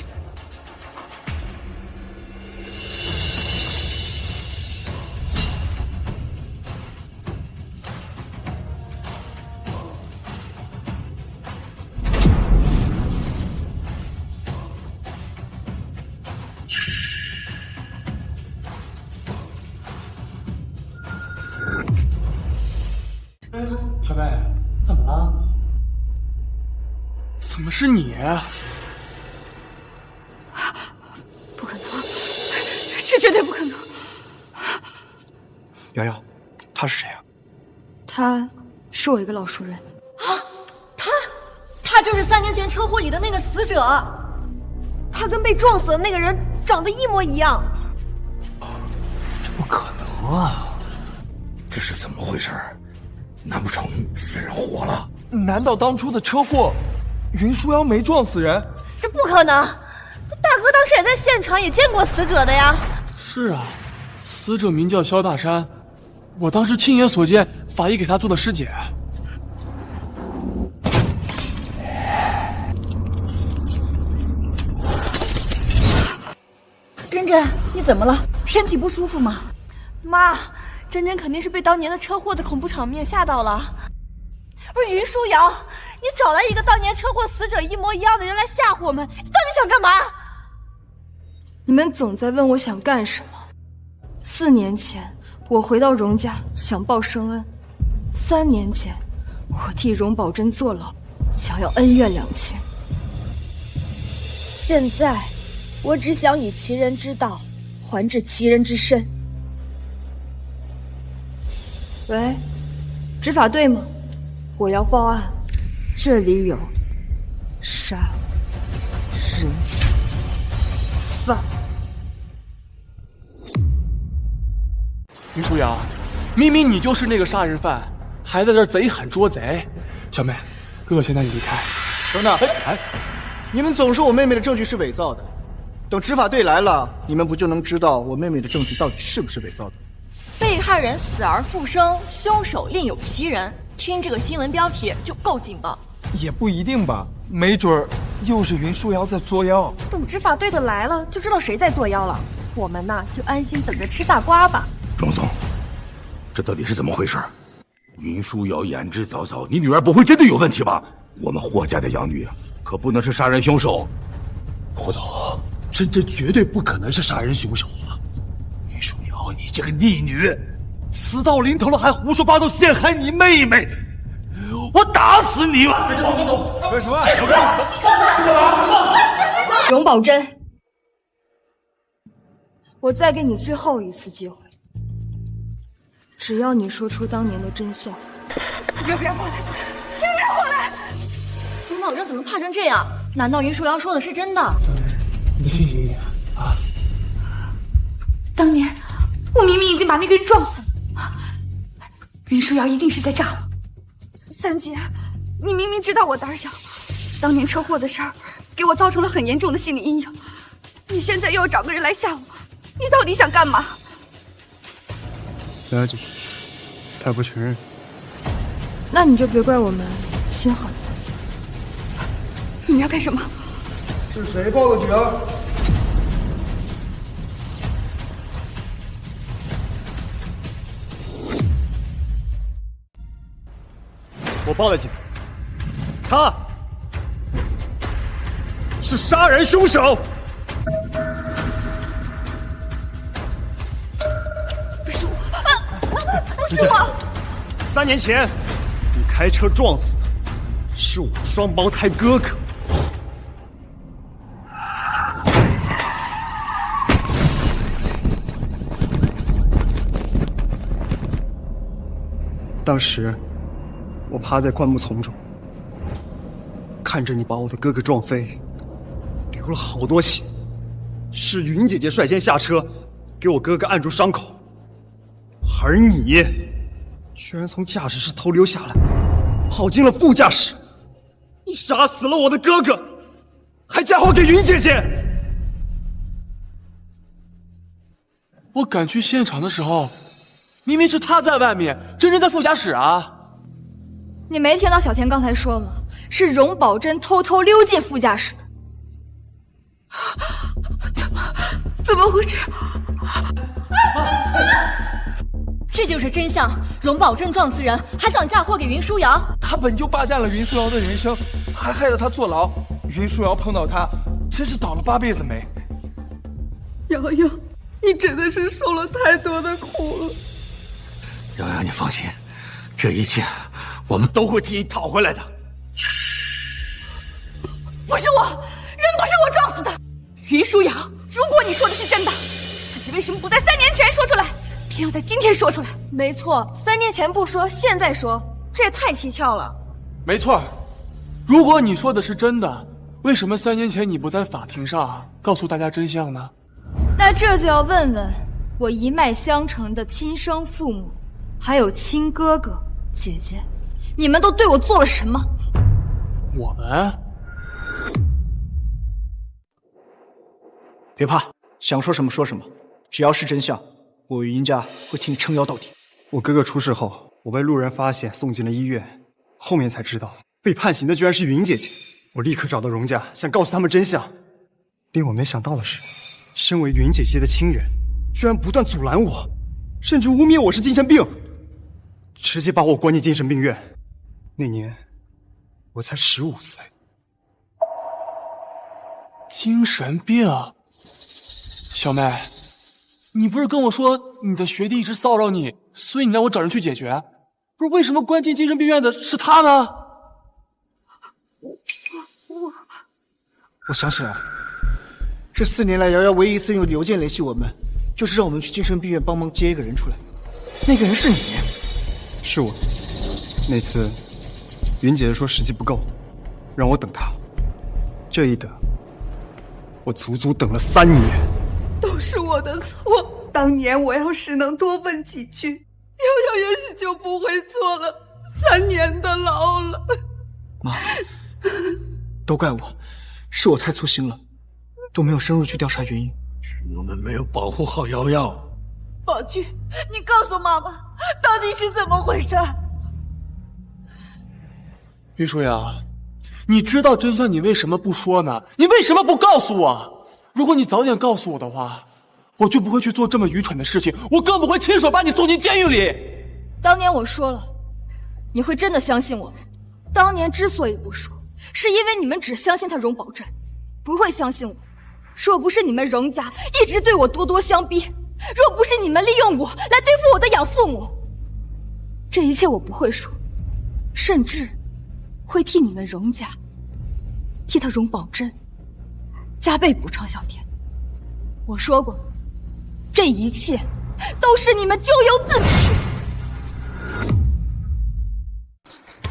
小贝，怎么了？怎么是你？不可能，这绝对不可能！瑶瑶，他是谁啊？他是我一个老熟人啊，他就是3年前车祸里的那个死者，他跟被撞死的那个人长得一模一样。这不可能啊！这是怎么回事？难不成死人活了？难道当初的车祸，云舒瑶没撞死人？这不可能！这大哥当时也在现场，也见过死者的呀。是啊，死者名叫萧大山，我当时亲眼所见，法医给他做的尸检。珍珍，你怎么了？身体不舒服吗？妈，珍珍肯定是被当年的车祸的恐怖场面吓到了。不是云舒瑶，你找来一个当年车祸死者一模一样的人来吓唬我们，你到底想干嘛？你们总在问我想干什么。4年前，我回到荣家想报生恩；3年前，我替荣宝珍坐牢，想要恩怨两清。现在，我只想以其人之道还治其人之身。喂，执法队吗？我要报案，这里有杀人犯。云舒瑶，明明你就是那个杀人犯，还在这贼喊捉贼。小妹，哥哥先带你离开。等等，哎，你们总说我妹妹的证据是伪造的，等执法队来了，你们不就能知道我妹妹的证据到底是不是伪造的？被害人死而复生，凶手另有其人。听这个新闻标题就够劲爆。也不一定吧，没准儿又是云舒瑶在作妖。等执法队的来了，就知道谁在作妖了。我们呐，就安心等着吃大瓜吧。庄总，这到底是怎么回事？云舒瑶言之凿凿，你女儿不会真的有问题吧？我们霍家的养女可不能是杀人凶手。霍总，珍珍绝对不可能是杀人凶手啊！云舒瑶，你这个逆女，死到临头了还胡说八道陷害你妹妹，我打死你！我走，干什么？荣宝珍，我再给你最后一次机会，只要你说出当年的真相。别过来！别过来！荣宝珍怎么怕成这样？难道云舒瑶说的是真的？你清醒一点啊！当年我明明已经把那个人撞死了，云舒瑶一定是在诈我。3姐，你明明知道我胆小，当年车祸的事儿给我造成了很严重的心理阴影，你现在又要找个人来吓我，你到底想干嘛？了解，他不承认。那你就别怪我们心狠。你们要干什么？是谁报的警？我报的警，他是杀人凶手。不是我，不是我。3年前，你开车撞死的是我的双胞胎哥哥。当时，我趴在灌木丛中，看着你把我的哥哥撞飞，流了好多血。是云姐姐率先下车，给我哥哥按住伤口，而你居然从驾驶室偷溜下来，跑进了副驾驶，你杀死了我的哥哥，还嫁祸给云姐姐。我赶去现场的时候，明明是他在外面，真真在副驾驶啊！你没听到小田刚才说吗？是荣宝珍偷偷溜进副驾驶的。怎么会这样？这就是真相！荣宝珍撞死人，还想嫁祸给云舒瑶。他本就霸占了云舒瑶的人生，还害得他坐牢。云舒瑶碰到他，真是倒了8辈子霉。瑶瑶，你真的是受了太多的苦了。瑶瑶，你放心，这一切我们都会替你讨回来的。不是我，人不是我撞死的。云舒瑶，如果你说的是真的，那你为什么不在3年前说出来？偏要在今天说出来。没错，3年前不说，现在说，这也太蹊跷了。没错，如果你说的是真的，为什么3年前你不在法庭上告诉大家真相呢？那这就要问问我一脉相承的亲生父母，还有亲哥哥姐姐，你们都对我做了什么？我们？别怕，想说什么说什么，只要是真相，我云家会替你撑腰到底。我哥哥出事后，我被路人发现送进了医院，后面才知道被判刑的居然是云姐姐。我立刻找到荣家，想告诉他们真相。令我没想到的是，身为云姐姐的亲人，居然不断阻拦我，甚至污蔑我是精神病，直接把我关进精神病院。那年我才15岁。精神病？小妹，你不是跟我说你的学弟一直骚扰你，所以你让我找人去解决？不是，为什么关进精神病院的是他呢？我想起来了，这4年来，瑶瑶唯一一次用邮件联系我们，就是让我们去精神病院帮忙接一个人出来。那个人是你？是我。那次，云姐姐说时机不够，让我等她。这一等，我足足等了3年。都是我的错。当年我要是能多问几句，瑶瑶也许就不会坐了3年的牢了。妈，都怪我，是我太粗心了，都没有深入去调查原因。是我们没有保护好瑶瑶。宝驹，你告诉妈妈，到底是怎么回事？云舒瑶，你知道真相，你为什么不说呢？你为什么不告诉我？如果你早点告诉我的话，我就不会去做这么愚蠢的事情，我更不会亲手把你送进监狱里。当年我说了，你会真的相信我吗？当年之所以不说，是因为你们只相信他荣宝珍，不会相信我。若不是你们荣家一直对我咄咄相逼，若不是你们利用我来对付我的养父母，这一切我不会说，甚至会替你们荣家，替他荣宝珍加倍补偿小田。我说过，这一切都是你们咎由自取。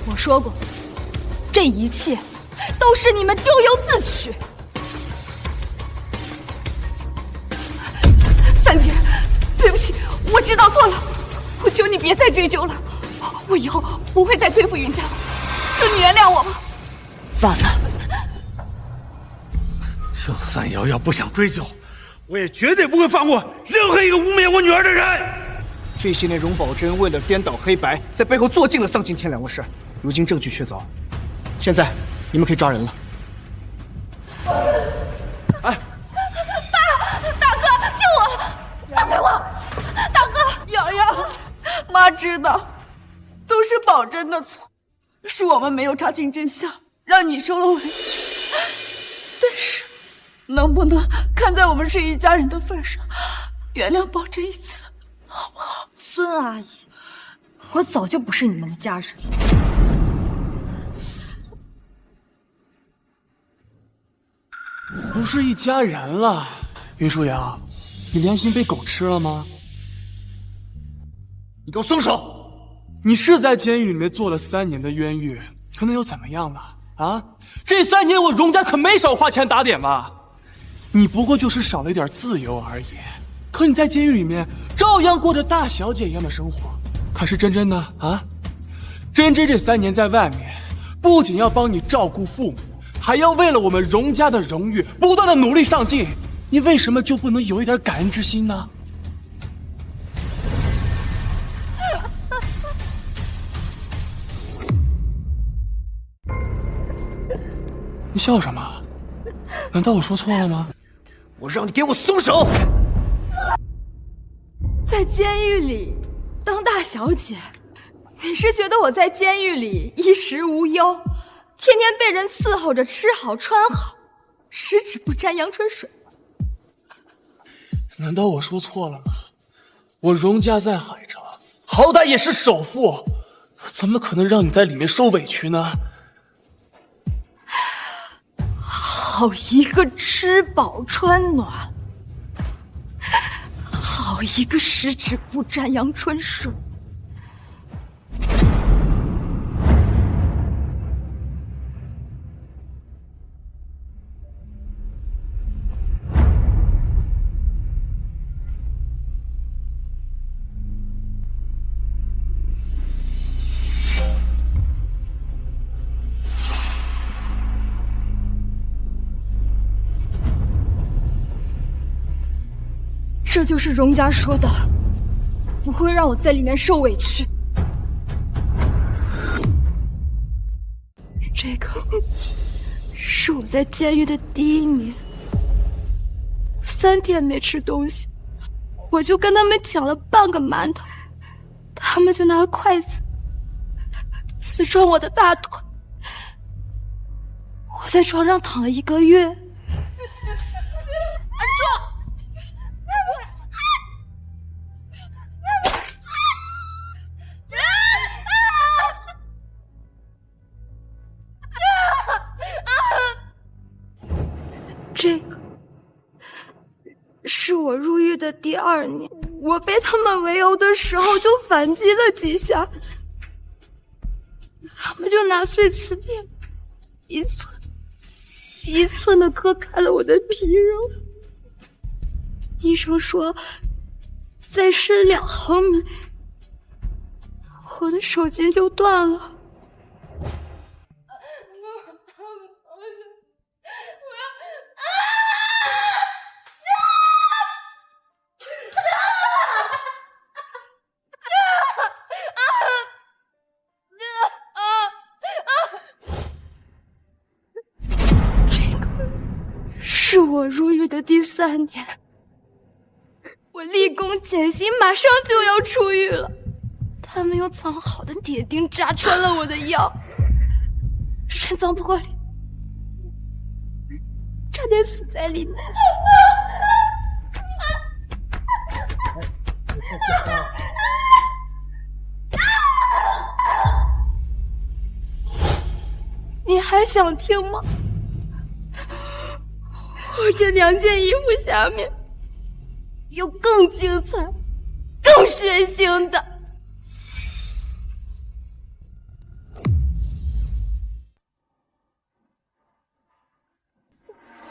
我说过，这一切都是你们咎由自取。三姐，对不起，我知道错了，我求你别再追究了，我以后不会再对付云家了，求你原谅我吧。晚了。就算瑶瑶不想追究，我也绝对不会放过任何一个污蔑我女儿的人。这些年，荣宝珍为了颠倒黑白，在背后做尽了丧尽天良的事，如今证据确凿，现在你们可以抓人了。哎，大哥，救我！放开我！大哥，瑶瑶，妈知道，都是宝珍的错，是我们没有查清真相，让你受了委屈。但是，能不能看在我们是一家人的份上，原谅宝珍一次，好不好？孙阿姨，我早就不是你们的家人了。不是一家人了。云舒瑶，你良心被狗吃了吗？你给我松手！你是在监狱里面坐了3年的冤狱，可能又怎么样呢？啊，这3年我荣家可没少花钱打点吧？你不过就是少了一点自由而已。可你在监狱里面照样过着大小姐一样的生活，可是真真呢？啊，珍珍这3年在外面，不仅要帮你照顾父母，还要为了我们荣家的荣誉不断的努力上进。你为什么就不能有一点感恩之心呢？你笑什么？难道我说错了吗？我让你给我松手！在监狱里当大小姐，你是觉得我在监狱里衣食无忧，天天被人伺候着吃好穿好，十指不沾阳春水吗？难道我说错了吗？我荣家在海城，好歹也是首富，怎么可能让你在里面受委屈呢？好一个吃饱穿暖，好一个十指不沾阳春水。这就是荣家说的，不会让我在里面受委屈。这个是我在监狱的第1年，3天没吃东西，我就跟他们抢了半个馒头，他们就拿筷子撕穿我的大腿。我在床上躺了1个月。这个是我入狱的第2年，我被他们围殴的时候就反击了几下，他们就拿碎瓷片一寸一寸的割开了我的皮肉。医生说再深2毫米，我的手筋就断了。是我入狱的第3年，我立功减刑，马上就要出狱了。他们用藏好的铁钉扎穿了我的腰，肾脏破裂，差点死在里面。你还想听吗？我这2件衣服下面有更精彩、更血腥的。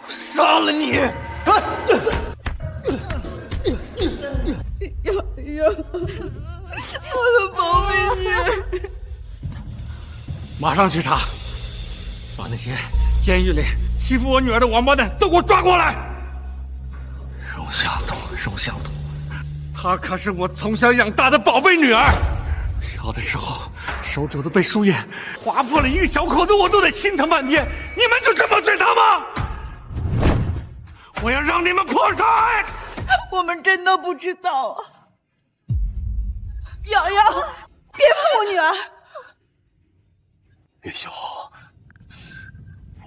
我杀了你！瑶，我的宝贝女儿！马上去查，把那些监狱里欺负我女儿的王八蛋都给我抓过来！荣向东，她可是我从小养大的宝贝女儿。小的时候，手肘都被树叶划破了1个小口子，我都得心疼半天。你们就这么对她吗？我要让你们破产！我们真的不知道啊！瑶瑶，别碰我女儿！月秀，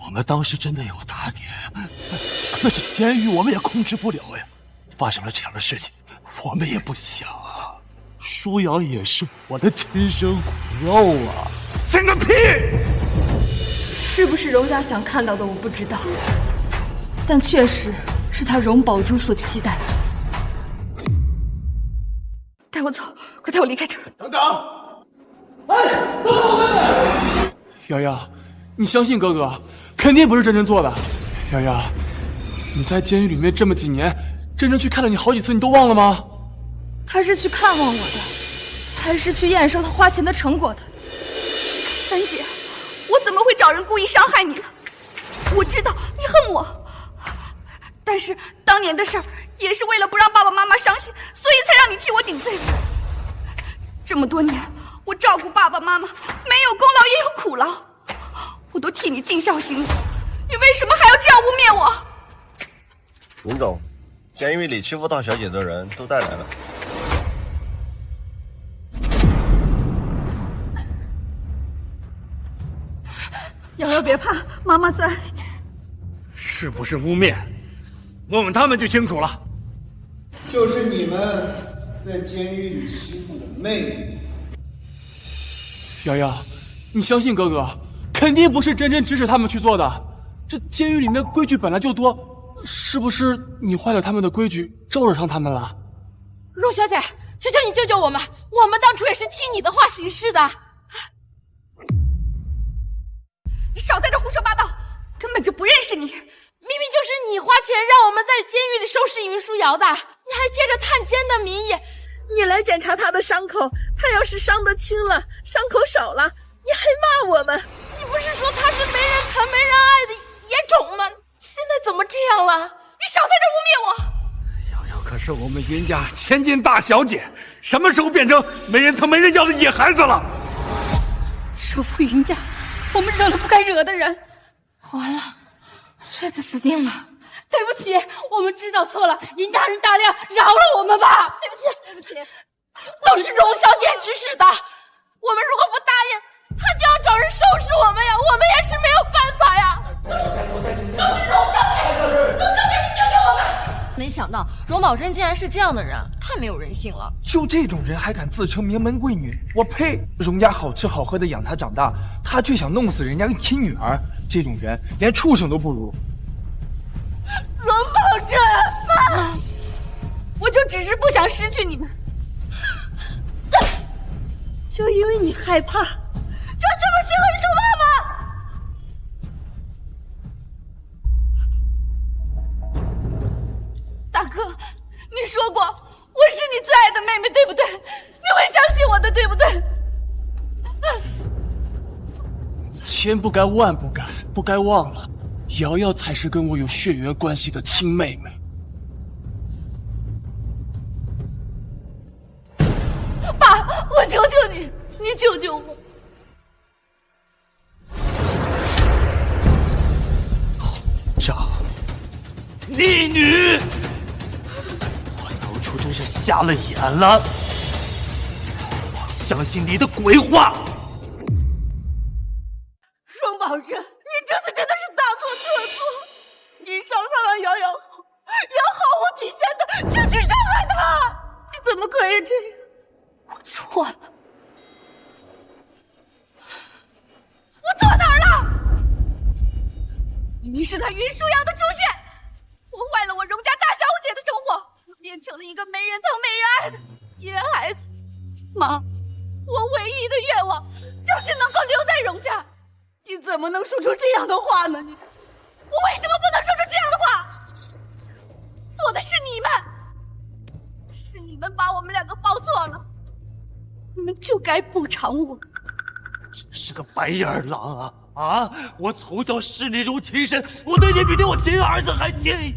我们当时真的有打点，可是监狱我们也控制不了呀。发生了这样的事情，我们也不想啊。舒瑶也是我的亲生骨肉啊！亲个屁！是不是荣家想看到的我不知道，但确实是他荣宝珠所期待的。带我走，快带我离开这！等等！哎，等我！瑶瑶，你相信哥哥，肯定不是真真做的。瑶瑶，你在监狱里面这么几年，真真去看了你好几次，你都忘了吗？他是去看望我的，还是去验收他花钱的成果的？三姐，我怎么会找人故意伤害你呢？我知道你恨我，但是当年的事儿也是为了不让爸爸妈妈伤心，所以才让你替我顶罪。这么多年，我照顾爸爸妈妈，没有功劳也有苦劳，我都替你尽孝行了，你为什么还要这样污蔑我？云总，监狱里欺负大小姐的人都带来了。瑶瑶别怕，妈妈在。是不是污蔑？问问他们就清楚了。就是你们在监狱里欺负我妹妹。瑶瑶，你相信哥哥，肯定不是真真指使他们去做的。这监狱里面规矩本来就多，是不是你坏了他们的规矩，招惹上他们了？荣小姐，求求你救救我们！我们当初也是听你的话行事的。你少在这胡说八道，根本就不认识你。明明就是你花钱让我们在监狱里收拾云舒瑶的，你还借着探监的名义，你来检查他的伤口，他要是伤得轻了，伤口少了，你还骂我们？你不是说他是没人疼没人爱的野种吗？现在怎么这样了？你少在这污蔑我！瑶瑶可是我们云家千金大小姐，什么时候变成没人疼没人要的野孩子了？收复云家，我们惹了不该惹的人，完了，这次死定了。对不起，我们知道错了，云大人大量，饶了我们吧。对不起，对不起，都是荣小姐指使的，我们如果不答应，她就要找人收拾我们呀，我们也是没有办法呀。都是荣小姐，荣小姐，你救救我们！没想到荣宝珍竟然是这样的人，太没有人性了。就这种人还敢自称名门贵女，我呸！荣家好吃好喝的养她长大，她却想弄死人家个亲女儿，这种人连畜生都不如。荣宝珍，妈，我就只是不想失去你们，就因为你害怕，就这么心狠手辣吗？大哥，你说过我是你最爱的妹妹，对不对？你会相信我的，对不对？千不该万不该，不该忘了，瑶瑶才是跟我有血缘关系的亲妹妹。爸，我求求你，你救救我！混账逆女！我当初真是瞎了眼了，我相信你的鬼话。荣宝珍，你这次真的是大错特错！你伤害完瑶瑶后，也要毫无底线的去伤害她，你怎么可以这样？我错了，我错哪儿了？明明是他云舒瑶的出现，破坏了我荣家大小姐的生活，我变成了一个没人疼没人爱的野孩子。妈，我唯一的愿望就是能够留在荣家。你怎么能说出这样的话呢？你，我为什么不能说出这样的话？错的是你们，是你们把我们两个抱错了，你们就该补偿我。真是个白眼狼啊！啊！我从小视你如亲生，我对你比对我亲儿子还亲，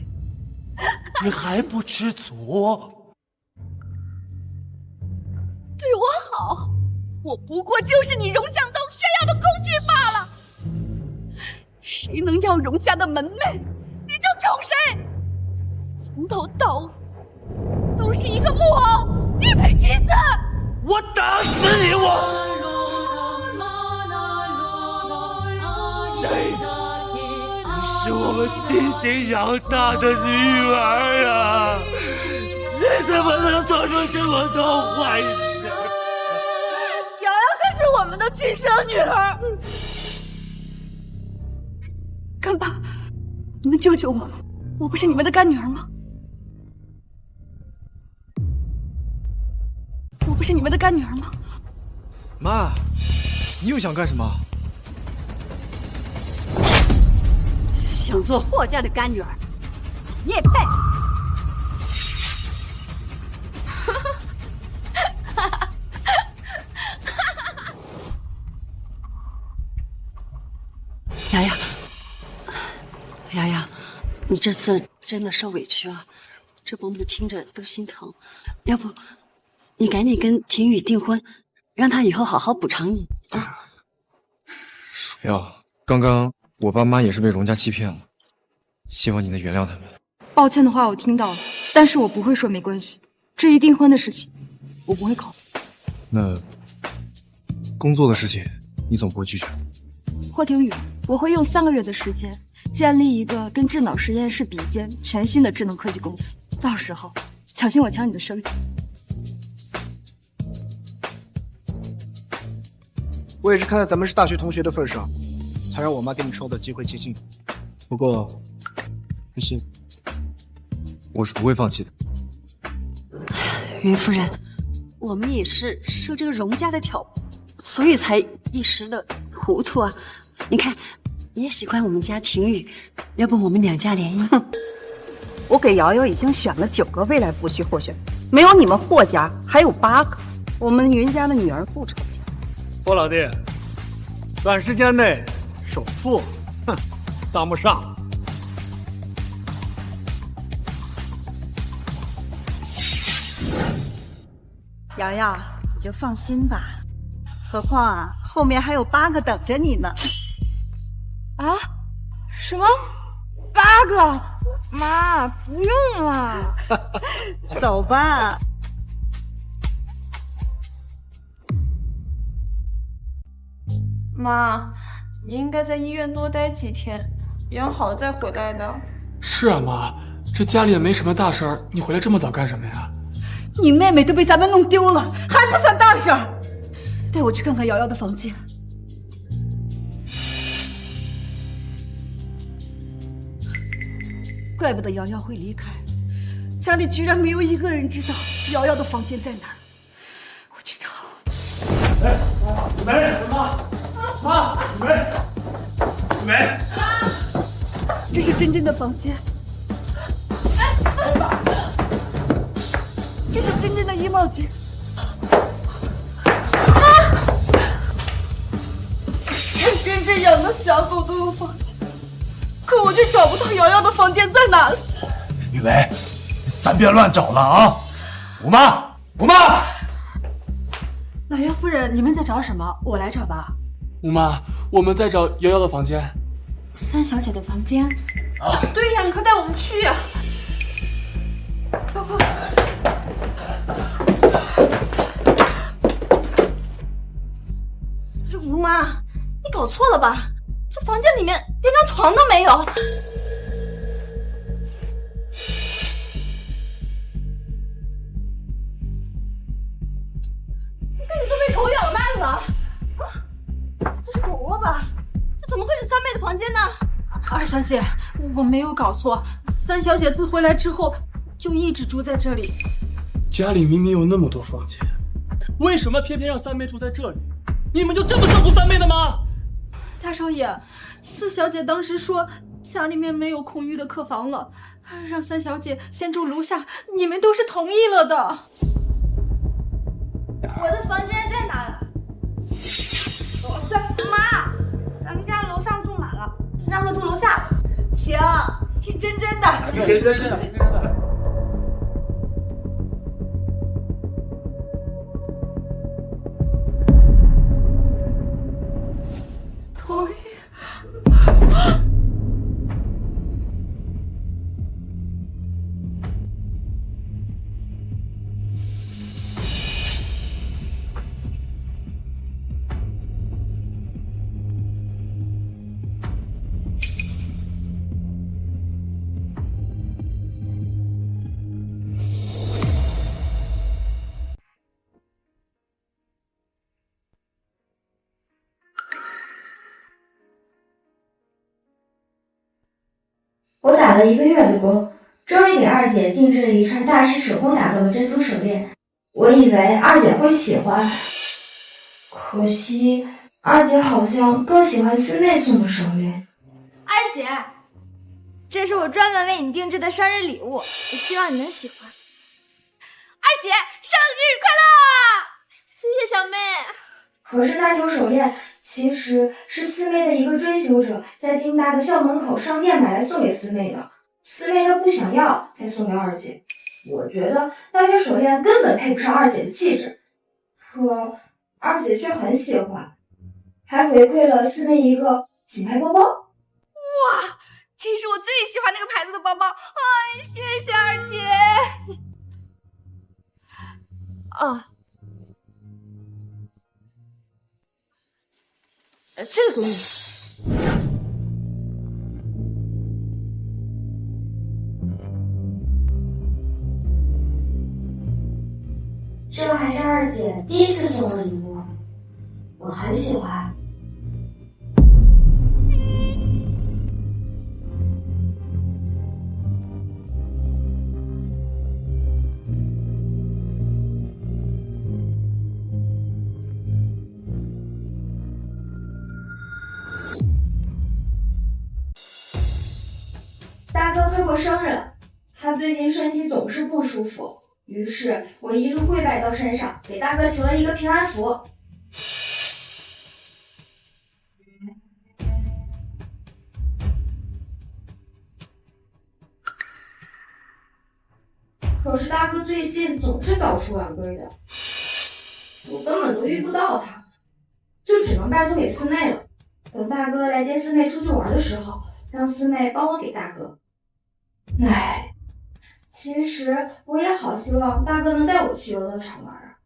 你还不知足？对我好，我不过就是你荣向东炫耀的工具罢了。谁能要荣家的门楣，你就宠谁。从头到尾都是一个木偶，一枚棋子。我打死你！你是我们精心养大的女儿啊！你怎么能做出这么多坏事？瑶瑶才是我们的亲生女儿。干爸，你们救救我！我不是你们的干女儿吗？我不是你们的干女儿吗？妈，你又想干什么？想做霍家的干女儿，你也配？瑶瑶，瑶瑶，你这次真的受委屈了，这伯母听着都心疼。要不，你赶紧跟秦宇订婚，让他以后好好补偿你啊！水瑶，刚刚我爸妈也是被荣家欺骗了，希望你能原谅他们。抱歉的话我听到了，但是我不会说没关系。至于订婚的事情，我不会考虑。那工作的事情，你总不会拒绝？霍廷宇，我会用3个月的时间建立一个跟智脑实验室比肩全新的智能科技公司，到时候小心我抢你的生意。我也是看在咱们是大学同学的份上，才让我妈给你抽的机会接近。不过，可惜，我是不会放弃的。云夫人，我们也是受这个荣家的挑拨，所以才一时的糊涂啊。你看，你也喜欢我们家廷宇，要不我们2家联姻？我给瑶瑶已经选了9个未来夫婿候选人，没有你们霍家还有8个。我们云家的女儿不愁嫁。霍老弟，短时间内首富，哼，当不上。瑶瑶，你就放心吧，何况啊，后面还有8个等着你呢。啊？什么？8个？妈，不用了。走吧。妈，你应该在医院多待几天，养好了再回来的。是啊，妈，这家里也没什么大事儿，你回来这么早干什么呀？你妹妹都被咱们弄丢了，还不算大事儿。带我去看看瑶瑶的房间。怪不得瑶瑶会离开，家里居然没有一个人知道瑶瑶的房间在哪儿。我去找。哎，雨梅，妈，妈，雨梅，雨梅，这是真真的房间。这是真真的衣帽间。真真养的小狗都有房间，可我却找不到瑶瑶的房间在哪里。雨梅，咱别乱找了啊！五妈，五妈，老爷夫人，你们在找什么？我来找吧。五妈，我们在找瑶瑶的房间。3小姐的房间。啊，对呀，你快带我们去呀！快快！吴妈，你搞错了吧？这房间里面连张床都没有。被子都被狗咬烂了。这是狗窝吧？这怎么会是三妹的房间呢？2小姐，我没有搞错，3小姐自回来之后就一直住在这里。家里明明有那么多房间，为什么偏偏让3妹住在这里？你们就这么照顾3妹的吗？大少爷，4小姐当时说家里面没有空余的客房了，让3小姐先住楼下，你们都是同意了的。我的房间在哪了？在妈，咱们家楼上住满了，让她住楼下。行，听真真的，听真真的，听真真的。同意。我打了1个月的工，终于给二姐定制了一串大师手工打造的珍珠手链。我以为二姐会喜欢，可惜二姐好像更喜欢四妹送的手链。二姐，这是我专门为你定制的生日礼物，希望你能喜欢。二姐，生日快乐！谢谢小妹。可是那条手链其实是四妹的一个追求者在京大的校门口商店买来送给四妹的，四妹她不想要才送给二姐。我觉得那条手链根本配不上二姐的气质，可二姐却很喜欢，还回馈了四妹一个品牌包包。哇，这是我最喜欢那个牌子的包包，哎，谢谢二姐。啊，这个给你。这还是二姐第一次送我礼物，我很喜欢。大哥快过生日了，他最近身体总是不舒服。于是我一路跪拜到山上，给大哥求了一个平安符。可是大哥最近总是早出晚归的，我根本都遇不到他，就只能拜托给四妹了。等大哥来接四妹出去玩的时候，让四妹帮我给大哥。唉。其实我也好希望大哥能带我去游乐场玩啊！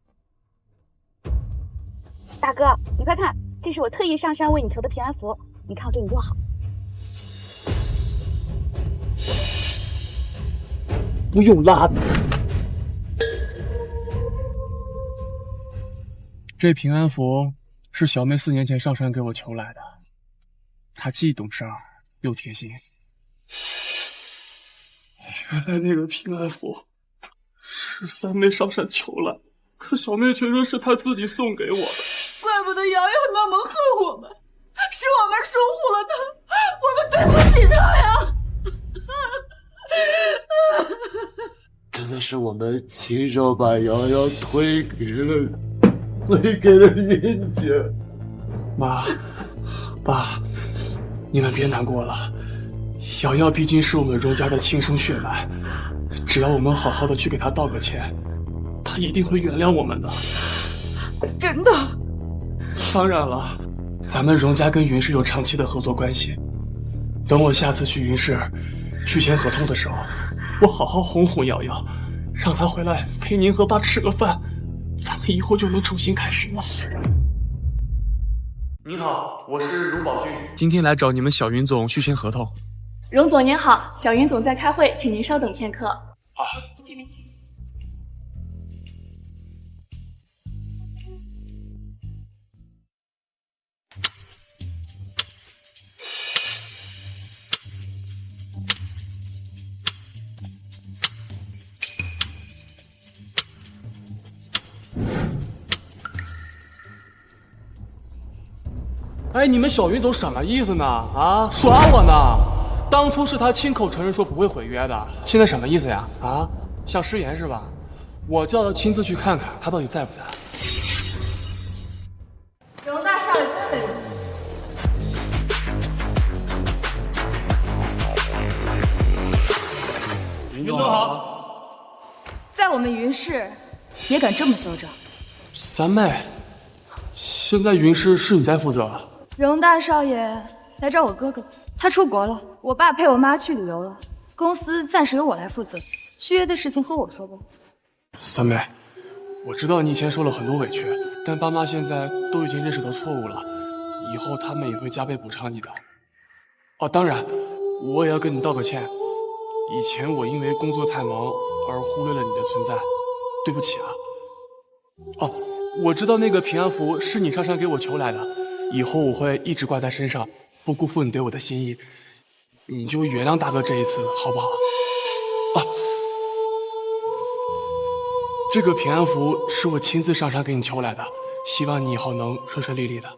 大哥，你快看，这是我特意上山为你求的平安符，你看我对你多好。不用拉。这平安符是小妹4年前上山给我求来的，她既懂事又贴心。原来那个平安符是三妹上山求来，可小妹却说是她自己送给我的。怪不得瑶瑶那么恨我们，是我们疏忽了她，我们对不起她呀！真的是我们亲手把瑶瑶推给了云姐。妈，爸，你们别难过了。瑶瑶毕竟是我们荣家的亲生血脉，只要我们好好的去给她道个歉，她一定会原谅我们的。真的？当然了，咱们荣家跟云氏有长期的合作关系。等我下次去云氏续签合同的时候，我好好哄哄瑶瑶，让她回来陪您和爸吃个饭，咱们以后就能重新开始了。您好，我是荣宝俊，今天来找你们小云总续签合同。荣总您好，小云总在开会，请您稍等片刻。啊，这边请。哎，你们小云总什么意思呢？啊，耍我呢？当初是他亲口承认说不会毁约的，现在什么意思呀？啊，想食言是吧？我叫他亲自去看看他到底在不在。荣大少爷真伟云总好。在我们云氏也敢这么嚣张？三妹，现在云氏是你在负责？荣大少爷来找我哥哥，他出国了，我爸陪我妈去旅游了，公司暂时由我来负责，续约的事情和我说吧。三妹，我知道你以前受了很多委屈，但爸妈现在都已经认识到错误了，以后他们也会加倍补偿你的。哦，当然，我也要跟你道个歉，以前我因为工作太忙而忽略了你的存在，对不起啊。哦，我知道那个平安符是你上山给我求来的，以后我会一直挂在身上，不辜负你对我的心意，你就原谅大哥这一次，好不好？啊，这个平安符是我亲自上山给你求来的，希望你以后能顺顺利利的。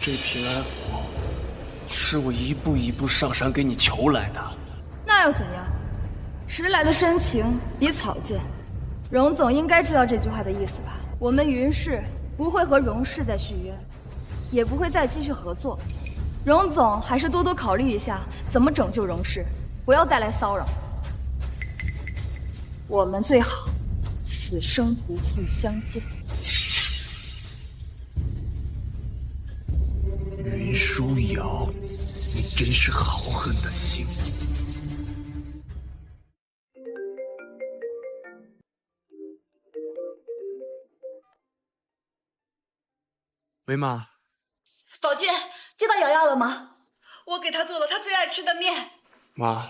这平安符是我一步一步上山给你求来的。那又怎样？迟来的深情比草贱。荣总应该知道这句话的意思吧？我们云氏不会和荣氏再续约，也不会再继续合作。荣总还是多多考虑一下怎么拯救荣氏，不要再来骚扰。我们最好此生不复相见。云舒瑶，你真是豪横的心。喂，妈。宝娟，见到瑶瑶了吗？我给她做了她最爱吃的面。妈，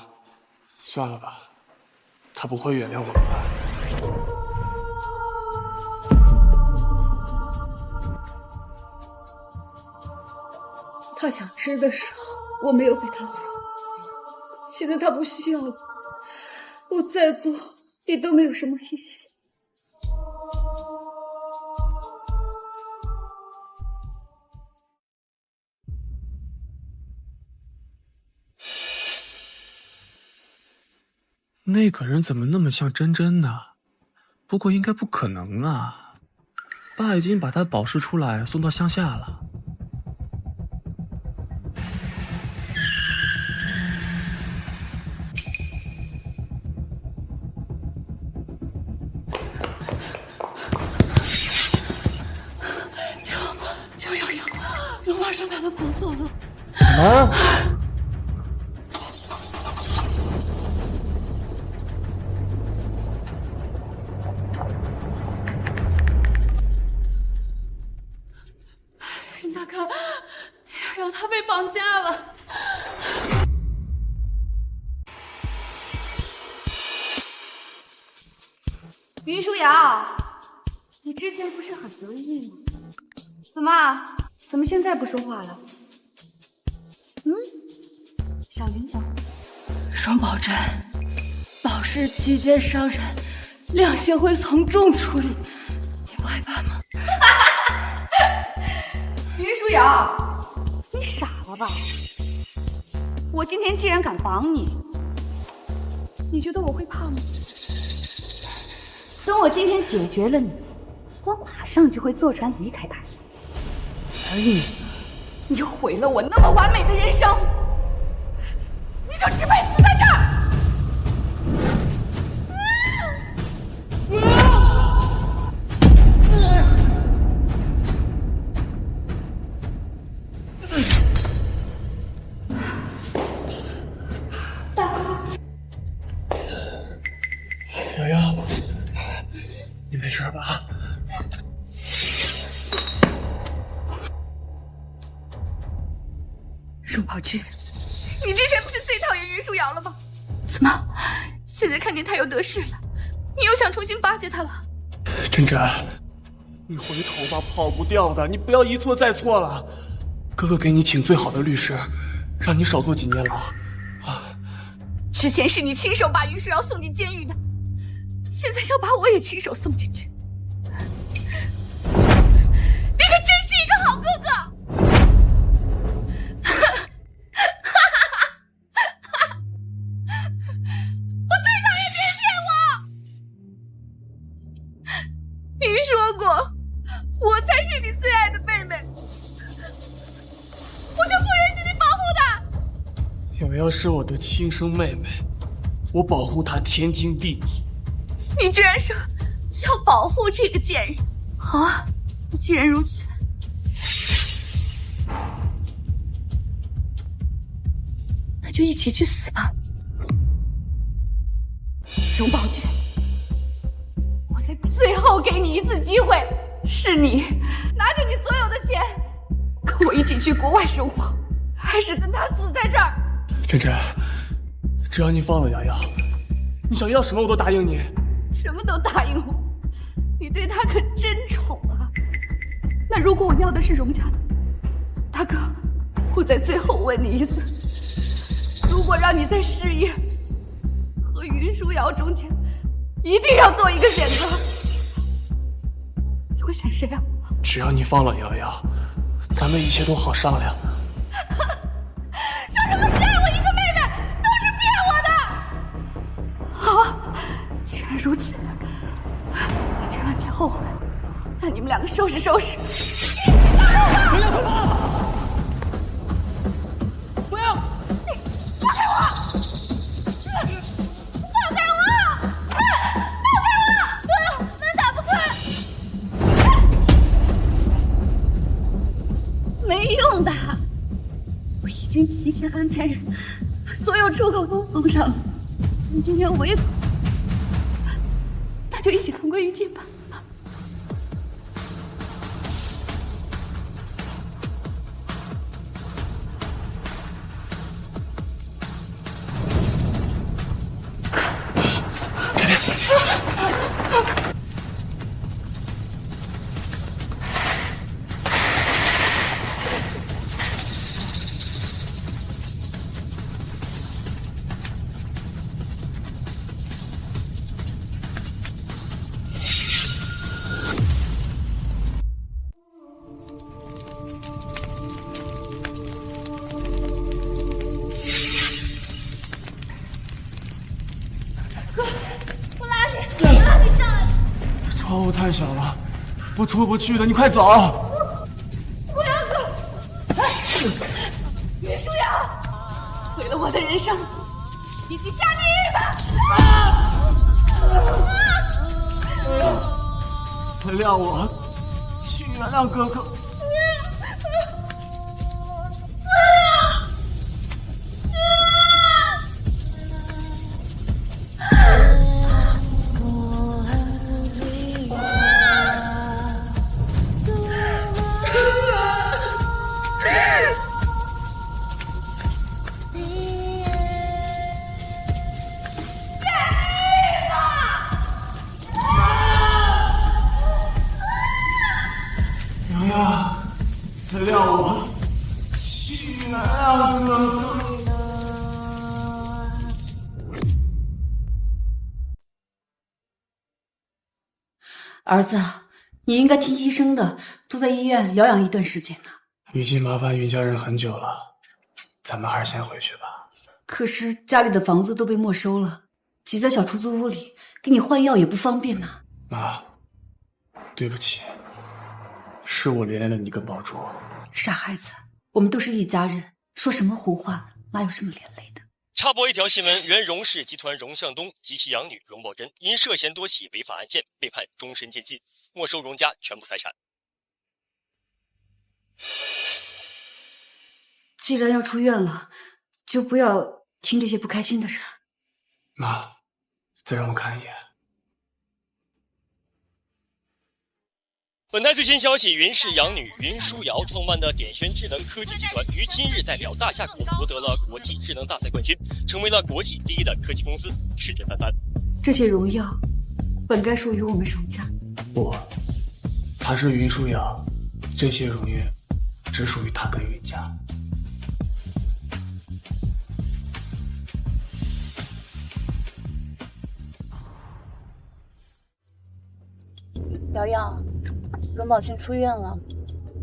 算了吧，她不会原谅我们吧？她想吃的时候，我没有给她做。现在她不需要了，我再做也都没有什么意义。那个人怎么那么像真真呢？不过应该不可能啊，爸已经把他保释出来送到乡下了。叫瑶瑶，荣马上把他绑走了。啊！他被绑架了。云舒瑶，你之前不是很得意吗？怎么现在不说话了？小云怎么？荣宝珍，保释期间伤人，量刑会从重处理，你不害怕吗？云舒瑶。你傻了吧？我今天既然敢绑你，你觉得我会怕吗？等我今天解决了你，我马上就会坐船离开大夏。而你毁了我那么完美的人生，你就只配死在这儿！没事吧？荣宝君，你之前不是最讨厌云舒瑶了吗？怎么，现在看见他又得势了，你又想重新巴结他了？真真，你回头吧，跑不掉的，你不要一错再错了。哥哥给你请最好的律师，让你少坐几年牢。之前是你亲手把云舒瑶送进监狱的，现在要把我也亲手送进去。你可真是一个好哥哥！我最讨厌别人骗我！你说过，我才是你最爱的妹妹，我就不允许你保护她。瑶瑶是我的亲生妹妹，我保护她天经地义。你居然说要保护这个贱人！好啊，那既然如此，那就一起去死吧。荣宝君，我再最后给你一次机会，是你拿着你所有的钱跟我一起去国外生活，还是跟他死在这儿？真真，只要你放了瑶瑶，你想要什么我都答应你。什么都答应我，你对他可真宠啊！那如果我要的是荣家的，大哥，我再最后问你一次，如果让你在事业和云舒瑶中间一定要做一个选择，你会选谁啊？只要你放了瑶瑶，咱们一切都好商量。说什么只爱我一个妹妹，都是骗我的。好，既然如此，你千万别后悔。那你们两个收拾收拾，一起上路吧！不要！放开我！放开我！放开我！门打不开！没用的，我已经提前安排人，所有出口都封上了。你今天我也走，那就一起同归于尽吧。窗户太小了，我出不去的，你快走！不要哥，袁舒瑶，毁了我的人生，一起下地狱吧！原谅我，请原谅哥哥。原谅我，请原谅哥哥。儿子，你应该听医生的，多在医院疗养一段时间呢。已经麻烦云家人很久了，咱们还是先回去吧。可是家里的房子都被没收了，挤在小出租屋里，给你换药也不方便呐。妈，对不起，是我连累了你跟宝珠。傻孩子，我们都是一家人，说什么胡话呢？哪有什么连累的？插播一条新闻：原荣氏集团荣向东及其养女荣宝珍因涉嫌多起违法案件被判终身监禁，没收荣家全部财产。既然要出院了，就不要听这些不开心的事儿。妈，再让我看一眼。本台最新消息，云氏养女云舒瑶创办的点轩智能科技集团于今日代表大夏国夺得了国际智能大赛冠军，成为了国际第一的科技公司，市值翻番。这些荣耀本该属于我们荣家。不，她是云舒瑶，这些荣誉只属于她跟云家。瑶瑶，荣宝君出院了，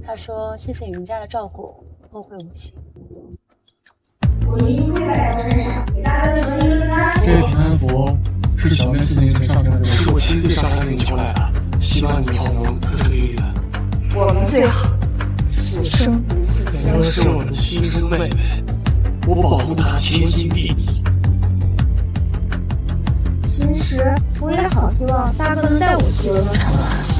他说谢谢云家的照顾，后会无期。这平安符是小妹4年前上山的，是我亲自上山给你求来的，希望你以后能顺顺利利的。我们最好此生不负相思。是我的亲生妹妹，我保护她天经地义。其实我也好希望大哥能带我去游乐场玩。